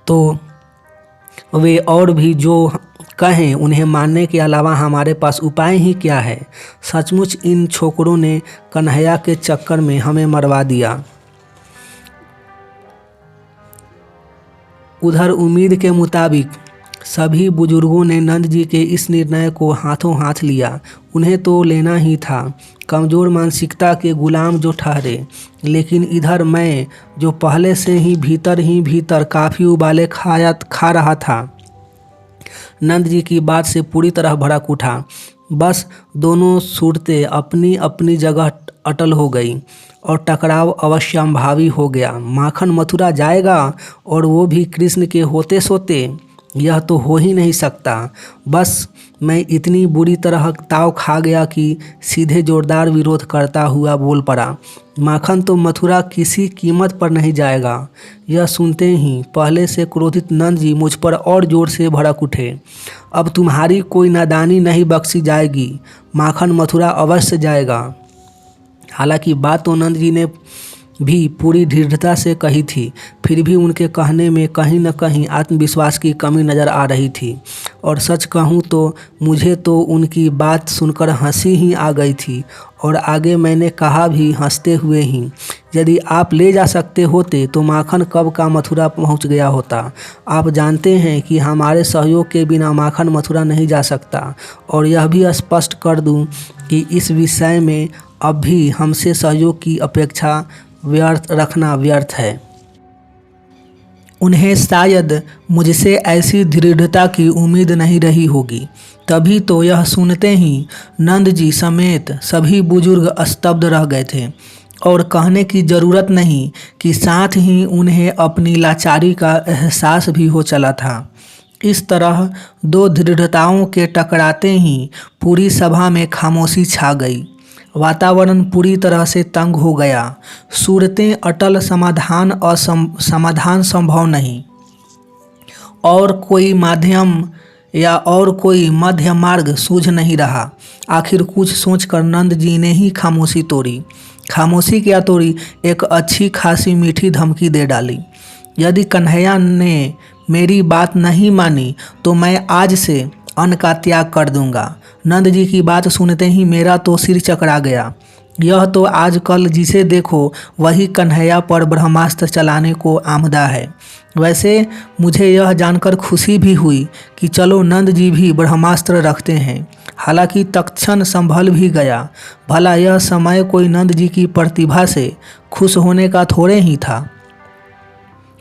तो वे और भी जो कहें उन्हें मानने के अलावा हमारे पास उपाय ही क्या है। सचमुच इन छोकरों ने कन्हैया के चक्कर में हमें मरवा दिया। उधर उम्मीद के मुताबिक सभी बुजुर्गों ने नंद जी के इस निर्णय को हाथों हाथ लिया। उन्हें तो लेना ही था, कमज़ोर मानसिकता के गुलाम जो ठहरे। लेकिन इधर मैं, जो पहले से ही भीतर काफ़ी उबाले खा रहा था, नंद जी की बात से पूरी तरह भड़क उठा। बस दोनों सूरतें अपनी अपनी जगह अटल हो गई और टकराव अवश्यंभावी हो गया। माखन मथुरा जाएगा और वो भी कृष्ण के होते सोते, यह तो हो ही नहीं सकता। बस मैं इतनी बुरी तरह ताव खा गया कि सीधे जोरदार विरोध करता हुआ बोल पड़ा, माखन तो मथुरा किसी कीमत पर नहीं जाएगा। यह सुनते ही पहले से क्रोधित नंद जी मुझ पर और जोर से भड़क उठे। अब तुम्हारी कोई नादानी नहीं बख्शी जाएगी, माखन मथुरा अवश्य जाएगा। हालांकि बात तो नंद जी ने भी पूरी दृढ़ता से कही थी, फिर भी उनके कहने में कहीं न कहीं आत्मविश्वास की कमी नज़र आ रही थी। और सच कहूँ तो मुझे तो उनकी बात सुनकर हंसी ही आ गई थी। और आगे मैंने कहा भी हंसते हुए ही, यदि आप ले जा सकते होते तो माखन कब का मथुरा पहुंच गया होता। आप जानते हैं कि हमारे सहयोग के बिना माखन मथुरा नहीं जा सकता। और यह भी स्पष्ट कर दूं कि इस विषय में अब भी हमसे सहयोग की अपेक्षा रखना व्यर्थ है। उन्हें शायद मुझसे ऐसी दृढ़ता की उम्मीद नहीं रही होगी। तभी तो यह सुनते ही नंद जी समेत सभी बुजुर्ग स्तब्ध रह गए थे। और कहने की ज़रूरत नहीं कि साथ ही उन्हें अपनी लाचारी का एहसास भी हो चला था। इस तरह दो दृढ़ताओं के टकराते ही पूरी सभा में खामोशी छा गई। वातावरण पूरी तरह से तंग हो गया। सूरतें अटल, समाधान संभव नहीं, और कोई मध्य मार्ग सूझ नहीं रहा। आखिर कुछ सोचकर नंद जी ने ही खामोशी तोड़ी। खामोशी क्या तोड़ी, एक अच्छी खासी मीठी धमकी दे डाली। यदि कन्हैया ने मेरी बात नहीं मानी तो मैं आज से अन्न का त्याग कर दूंगा। नंद जी की बात सुनते ही मेरा तो सिर चकरा गया। यह तो आजकल जिसे देखो वही कन्हैया पर ब्रह्मास्त्र चलाने को आमदा है। वैसे मुझे यह जानकर खुशी भी हुई कि चलो नंद जी भी ब्रह्मास्त्र रखते हैं। हालांकि तत्क्षण संभल भी गया, भला यह समय कोई नंद जी की प्रतिभा से खुश होने का थोड़े ही था।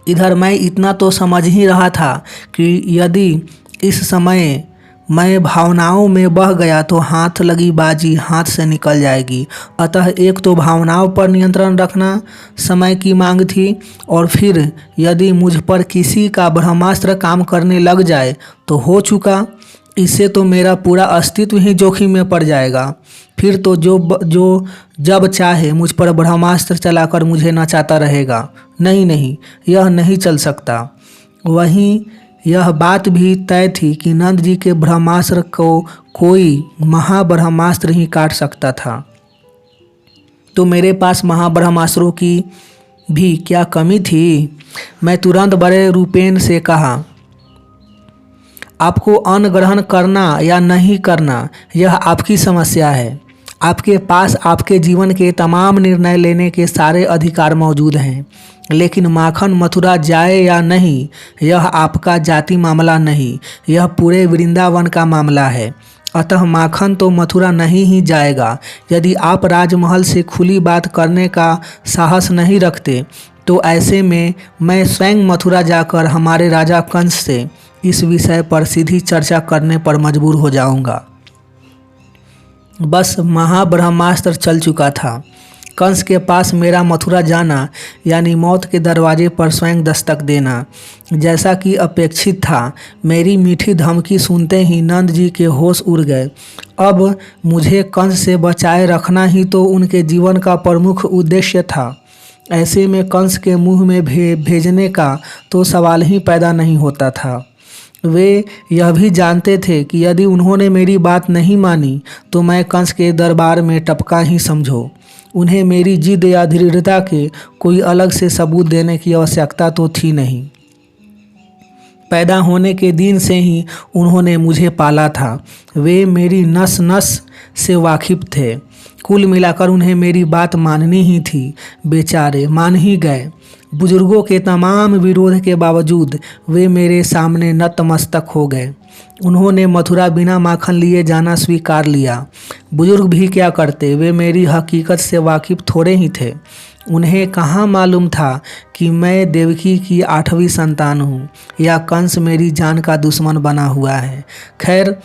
इधर मैं इतना तो समझ ही रहा था कि यदि इस समय मैं भावनाओं में बह गया तो हाथ लगी बाजी हाथ से निकल जाएगी। अतः एक तो भावनाओं पर नियंत्रण रखना समय की मांग थी, और फिर यदि मुझ पर किसी का ब्रह्मास्त्र काम करने लग जाए तो हो चुका। इससे तो मेरा पूरा अस्तित्व ही जोखिम में पड़ जाएगा। फिर तो जो जब चाहे मुझ पर ब्रह्मास्त्र चलाकर मुझे नचाता रहेगा। नहीं नहीं, यह नहीं चल सकता। वहीं यह बात भी तय थी कि नंद जी के ब्रह्मास्त्र को कोई महाब्रह्मास्त्र ही काट सकता था। तो मेरे पास महाब्रह्मास्त्रों की भी क्या कमी थी? मैं तुरंत बड़े रूपेन से कहा, आपको अन्न ग्रहण करना या नहीं करना यह आपकी समस्या है। आपके पास आपके जीवन के तमाम निर्णय लेने के सारे अधिकार मौजूद हैं, लेकिन माखन मथुरा जाए या नहीं यह आपका जाति मामला नहीं, यह पूरे वृंदावन का मामला है। अतः माखन तो मथुरा नहीं ही जाएगा। यदि आप राजमहल से खुली बात करने का साहस नहीं रखते तो ऐसे में मैं स्वयं मथुरा जाकर हमारे राजा कंस से इस विषय पर सीधी चर्चा करने पर मजबूर हो जाऊंगा। बस महाब्रह्मास्त्र चल चुका था। कंस के पास मेरा मथुरा जाना यानी मौत के दरवाजे पर स्वयं दस्तक देना। जैसा कि अपेक्षित था, मेरी मीठी धमकी सुनते ही नंद जी के होश उड़ गए। अब मुझे कंस से बचाए रखना ही तो उनके जीवन का प्रमुख उद्देश्य था। ऐसे में कंस के मुंह में भेजने का तो सवाल ही पैदा नहीं होता था। वे यह भी जानते थे कि यदि उन्होंने मेरी बात नहीं मानी तो मैं कंस के दरबार में टपका ही समझो। उन्हें मेरी जिद या दृढ़ता के कोई अलग से सबूत देने की आवश्यकता तो थी नहीं। पैदा होने के दिन से ही उन्होंने मुझे पाला था। वे मेरी नस नस से वाकिफ थे। कुल मिलाकर उन्हें मेरी बात माननी ही थी। बेचारे मान ही गए। बुजुर्गों के तमाम विरोध के बावजूद वे मेरे सामने नतमस्तक हो गए। उन्होंने मथुरा बिना माखन लिए जाना स्वीकार लिया। बुजुर्ग भी क्या करते, वे मेरी हकीकत से वाकिफ थोड़े ही थे। उन्हें कहाँ मालूम था कि मैं देवकी की 8वीं संतान हूँ या कंस मेरी जान का दुश्मन बना हुआ है। खैर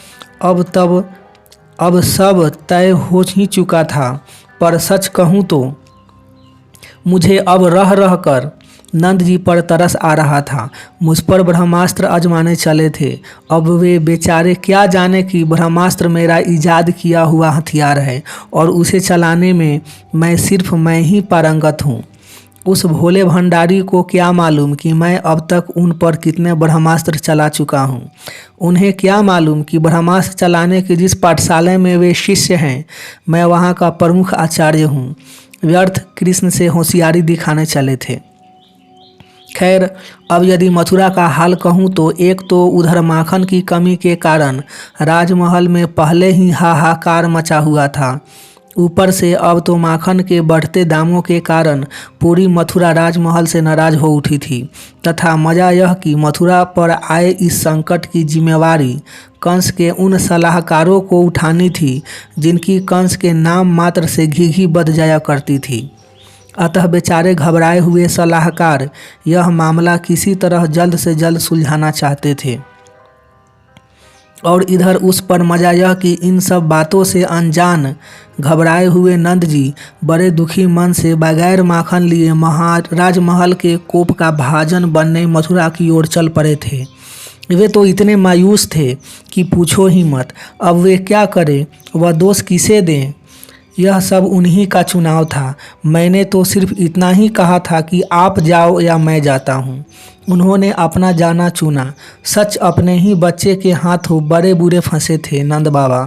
अब सब तय हो ही चुका था, पर सच कहूँ तो मुझे अब रह रह कर नंद जी पर तरस आ रहा था। मुझ पर ब्रह्मास्त्र आजमाने चले थे। अब वे बेचारे क्या जाने कि ब्रह्मास्त्र मेरा ईजाद किया हुआ हथियार है और उसे चलाने में सिर्फ मैं ही पारंगत हूँ। उस भोले भंडारी को क्या मालूम कि मैं अब तक उन पर कितने ब्रह्मास्त्र चला चुका हूँ। उन्हें क्या मालूम कि ब्रह्मास्त्र चलाने की जिस पाठशाला में वे शिष्य हैं, मैं वहाँ का प्रमुख आचार्य हूँ। व्यर्थ कृष्ण से होशियारी दिखाने चले थे। खैर, अब यदि मथुरा का हाल कहूँ तो एक तो उधर माखन की कमी के कारण राजमहल में पहले ही हाहाकार मचा हुआ था। ऊपर से अब तो माखन के बढ़ते दामों के कारण पूरी मथुरा राजमहल से नाराज हो उठी थी। तथा मज़ा यह कि मथुरा पर आए इस संकट की जिम्मेवारी कंस के उन सलाहकारों को उठानी थी जिनकी कंस के नाम मात्र से घी बध जाया करती थी। अतः बेचारे घबराए हुए सलाहकार यह मामला किसी तरह जल्द से जल्द सुलझाना चाहते थे। और इधर उस पर मजा यह कि इन सब बातों से अनजान घबराए हुए नंद जी बड़े दुखी मन से बगैर माखन लिए राजमहल के कोप का भाजन बनने मथुरा की ओर चल पड़े थे। वे तो इतने मायूस थे कि पूछो ही मत। अब वे क्या करें, वह दोष किसे दें। यह सब उन्हीं का चुनाव था। मैंने तो सिर्फ इतना ही कहा था कि आप जाओ या मैं जाता हूँ। उन्होंने अपना जाना चुना। सच अपने ही बच्चे के हाथों बड़े बुरे फंसे थे नंद बाबा।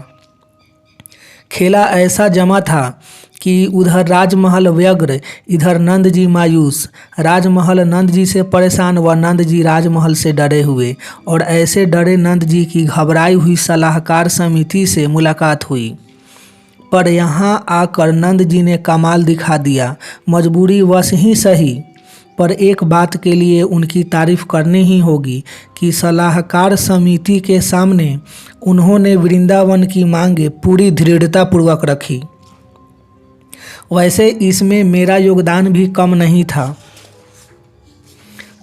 खेला ऐसा जमा था कि उधर राजमहल व्यग्र, इधर नंद जी मायूस। राजमहल नंद जी से परेशान व नंद जी राजमहल से डरे हुए। और ऐसे डरे नंद जी की घबराई हुई सलाहकार समिति से मुलाकात हुई। पर यहाँ आकर नंद जी ने कमाल दिखा दिया। मजबूरी वश ही सही, पर एक बात के लिए उनकी तारीफ करनी ही होगी कि सलाहकार समिति के सामने उन्होंने वृंदावन की मांगे पूरी दृढ़तापूर्वक रखी। वैसे इसमें मेरा योगदान भी कम नहीं था।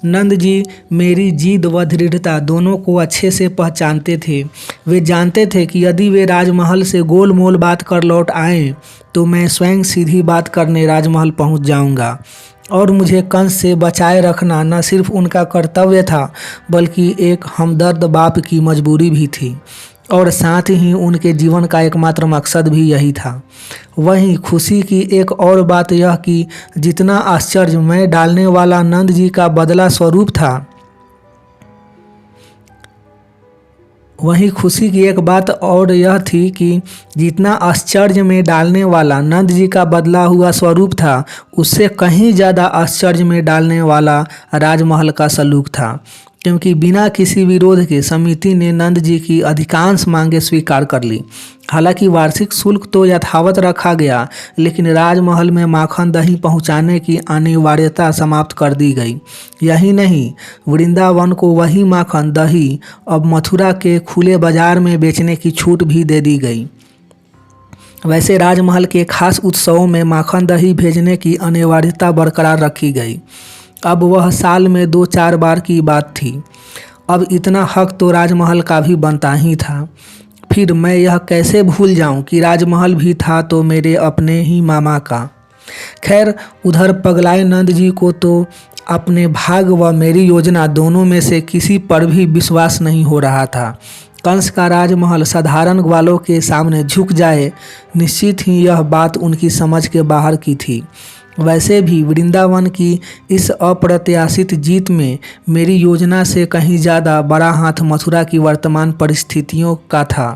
नंद जी मेरी जिद व दृढ़ता दोनों को अच्छे से पहचानते थे। वे जानते थे कि यदि वे राजमहल से गोलमोल बात कर लौट आएं तो मैं स्वयं सीधी बात करने राजमहल पहुंच जाऊंगा, और मुझे कंस से बचाए रखना न सिर्फ उनका कर्तव्य था बल्कि एक हमदर्द बाप की मजबूरी भी थी, और साथ ही उनके जीवन का एकमात्र मकसद भी यही था। वहीं खुशी की एक और बात यह कि जितना आश्चर्य मैं डालने वाला नंद जी का बदला स्वरूप था, वहीं खुशी की एक बात और यह थी कि जितना आश्चर्य में डालने वाला नंद जी का बदला हुआ स्वरूप था, उससे कहीं ज़्यादा आश्चर्य में डालने वाला राजमहल का सलूक था, क्योंकि बिना किसी विरोध के समिति ने नंद जी की अधिकांश मांगें स्वीकार कर ली। हालांकि वार्षिक शुल्क तो यथावत रखा गया, लेकिन राजमहल में माखन दही पहुंचाने की अनिवार्यता समाप्त कर दी गई। यही नहीं, वृंदावन को वही माखन दही अब मथुरा के खुले बाजार में बेचने की छूट भी दे दी गई। वैसे राजमहल के खास उत्सवों में माखन दही भेजने की अनिवार्यता बरकरार रखी गई। अब वह साल में 2-4 बार की बात थी। अब इतना हक तो राजमहल का भी बनता ही था। फिर मैं यह कैसे भूल जाऊं कि राजमहल भी था तो मेरे अपने ही मामा का। खैर, उधर पगलाए नंद जी को तो अपने भाग व मेरी योजना दोनों में से किसी पर भी विश्वास नहीं हो रहा था। कंस का राजमहल साधारण ग्वालों के सामने झुक जाए, निश्चित ही यह बात उनकी समझ के बाहर की थी। वैसे भी वृंदावन की इस अप्रत्याशित जीत में मेरी योजना से कहीं ज़्यादा बड़ा हाथ मथुरा की वर्तमान परिस्थितियों का था,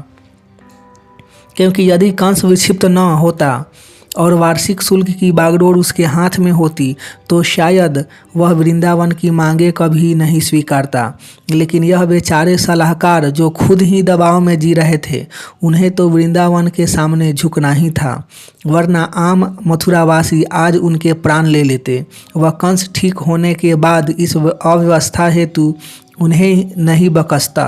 क्योंकि यदि कंस विक्षिप्त न होता और वार्षिक शुल्क की बागडोर उसके हाथ में होती तो शायद वह वृंदावन की मांगे कभी नहीं स्वीकारता। लेकिन यह बेचारे सलाहकार जो खुद ही दबाव में जी रहे थे, उन्हें तो वृंदावन के सामने झुकना ही था, वरना आम मथुरावासी आज उनके प्राण ले लेते। वह कंस ठीक होने के बाद इस अव्यवस्था हेतु उन्हें नहीं बकसता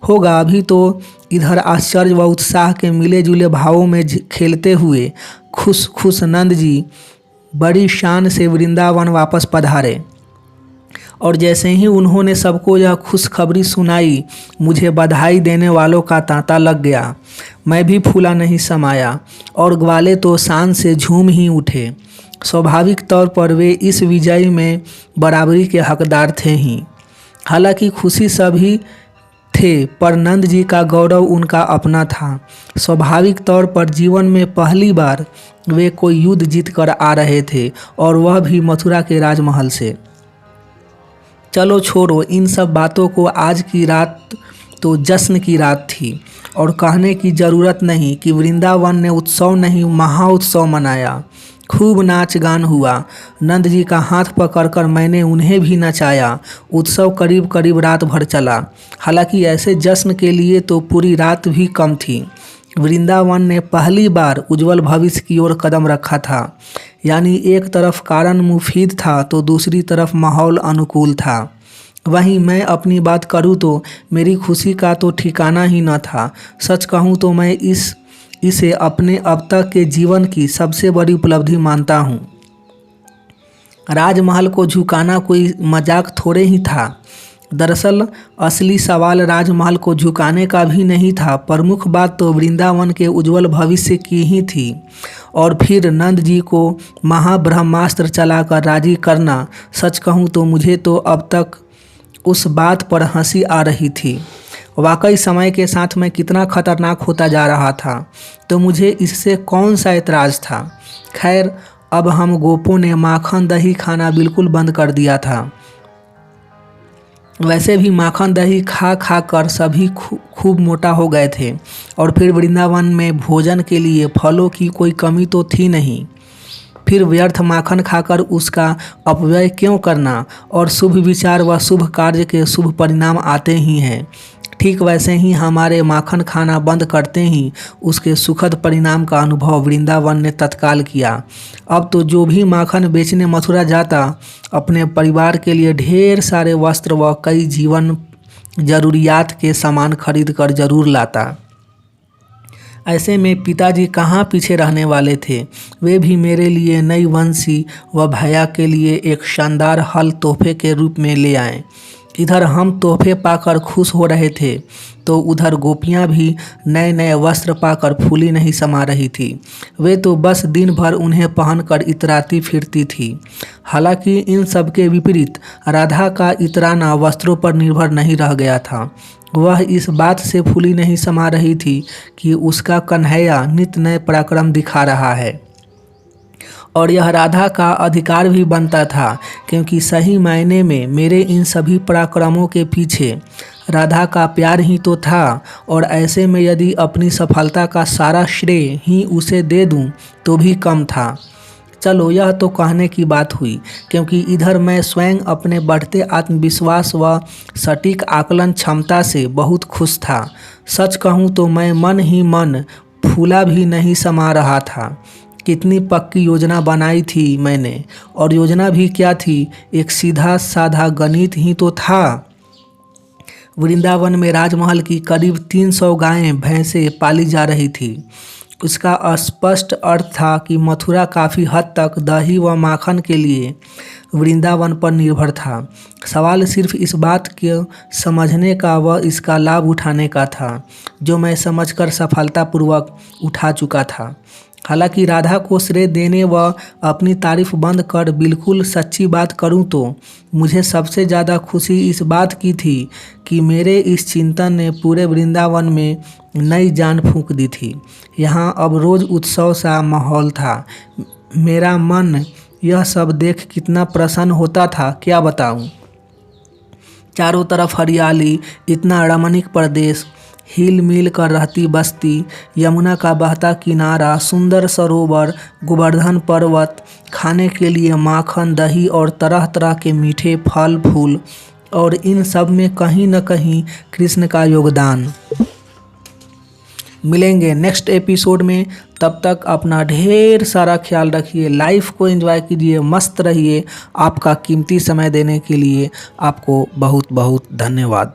होगा। अभी तो इधर आश्चर्य व उत्साह के मिले जुले भावों में खेलते हुए खुश खुश नंद जी बड़ी शान से वृंदावन वापस पधारे, और जैसे ही उन्होंने सबको यह खुशखबरी सुनाई, मुझे बधाई देने वालों का तांता लग गया। मैं भी फूला नहीं समाया, और ग्वाले तो शान से झूम ही उठे। स्वाभाविक तौर पर वे इस विजय में बराबरी के हकदार थे ही। हालांकि खुशी सभी थे, पर नंद जी का गौरव उनका अपना था। स्वाभाविक तौर पर जीवन में पहली बार वे कोई युद्ध जीत कर आ रहे थे, और वह भी मथुरा के राजमहल से। चलो छोड़ो इन सब बातों को। आज की रात तो जश्न की रात थी, और कहने की ज़रूरत नहीं कि वृंदावन ने उत्सव नहीं महाउत्सव मनाया। खूब नाच गान हुआ। नंद जी का हाथ पकड़कर मैंने उन्हें भी नचाया। उत्सव करीब करीब रात भर चला। हालांकि ऐसे जश्न के लिए तो पूरी रात भी कम थी। वृंदावन ने पहली बार उज्जवल भविष्य की ओर कदम रखा था। यानी एक तरफ कारण मुफीद था तो दूसरी तरफ माहौल अनुकूल था। वहीं मैं अपनी बात करूँ तो मेरी खुशी का तो ठिकाना ही न था। सच कहूँ तो मैं इसे अपने अब तक के जीवन की सबसे बड़ी उपलब्धि मानता हूँ। राजमहल को झुकाना कोई मजाक थोड़े ही था। दरअसल असली सवाल राजमहल को झुकाने का भी नहीं था। प्रमुख बात तो वृंदावन के उज्जवल भविष्य की ही थी। और फिर नंद जी को महाब्रह्मास्त्र चलाकर राजी करना, सच कहूँ तो मुझे तो अब तक उस बात पर हंसी आ रही थी। वाकई समय के साथ मैं कितना खतरनाक होता जा रहा था, तो मुझे इससे कौन सा एतराज़ था। खैर, अब हम गोपों ने माखन दही खाना बिल्कुल बंद कर दिया था। वैसे भी माखन दही खा खा कर सभी खूब मोटा हो गए थे, और फिर वृंदावन में भोजन के लिए फलों की कोई कमी तो थी नहीं। फिर व्यर्थ माखन खाकर उसका अपव्यय क्यों करना, और शुभ विचार व शुभ कार्य के शुभ परिणाम आते ही हैं। ठीक वैसे ही हमारे माखन खाना बंद करते ही उसके सुखद परिणाम का अनुभव वृंदावन ने तत्काल किया। अब तो जो भी माखन बेचने मथुरा जाता, अपने परिवार के लिए ढेर सारे वस्त्र व कई जीवन जरूरियात के सामान खरीद कर जरूर लाता। ऐसे में पिताजी कहाँ पीछे रहने वाले थे। वे भी मेरे लिए नई वंशी व भैया के लिए एक शानदार हल तोहफे के रूप में ले आए। इधर हम तोहफे पाकर खुश हो रहे थे तो उधर गोपियाँ भी नए नए वस्त्र पाकर फूली नहीं समा रही थी। वे तो बस दिन भर उन्हें पहनकर इतराती फिरती थी। हालांकि इन सब के विपरीत राधा का इतराना वस्त्रों पर निर्भर नहीं रह गया था। वह इस बात से फूली नहीं समा रही थी कि उसका कन्हैया नित नए पराक्रम दिखा रहा है और यह राधा का अधिकार भी बनता था, क्योंकि सही मायने में मेरे इन सभी पराक्रमों के पीछे राधा का प्यार ही तो था। और ऐसे में यदि अपनी सफलता का सारा श्रेय ही उसे दे दूं तो भी कम था। चलो यह तो कहने की बात हुई, क्योंकि इधर मैं स्वयं अपने बढ़ते आत्मविश्वास व सटीक आकलन क्षमता से बहुत खुश था। सच कहूँ तो मैं मन ही मन फूला भी नहीं समा रहा था। कितनी पक्की योजना बनाई थी मैंने, और योजना भी क्या थी, एक सीधा साधा गणित ही तो था। वृंदावन में राजमहल की करीब 300 गायें भैंसें पाली जा रही थी। उसका स्पष्ट अर्थ था कि मथुरा काफ़ी हद तक दही व माखन के लिए वृंदावन पर निर्भर था। सवाल सिर्फ इस बात के समझने का व इसका लाभ उठाने का था, जो मैं समझकर सफलतापूर्वक उठा चुका था। हालांकि राधा को श्रेय देने व अपनी तारीफ बंद कर बिल्कुल सच्ची बात करूं तो मुझे सबसे ज़्यादा खुशी इस बात की थी कि मेरे इस चिंतन ने पूरे वृंदावन में नई जान फूंक दी थी। यहाँ अब रोज़ उत्सव सा माहौल था। मेरा मन यह सब देख कितना प्रसन्न होता था, क्या बताऊं। चारों तरफ हरियाली, इतना रमणीक प्रदेश, हिल मिल कर रहती बस्ती, यमुना का बहता किनारा, सुंदर सरोवर, गोवर्धन पर्वत, खाने के लिए माखन, दही और तरह तरह के मीठे फल फूल, और इन सब में कहीं न कहीं कृष्ण का योगदान। मिलेंगे नेक्स्ट एपिसोड में, तब तक अपना ढेर सारा ख्याल रखिए, लाइफ को एंजॉय कीजिए, मस्त रहिए। आपका कीमती समय देने के लिए आपको बहुत बहुत धन्यवाद।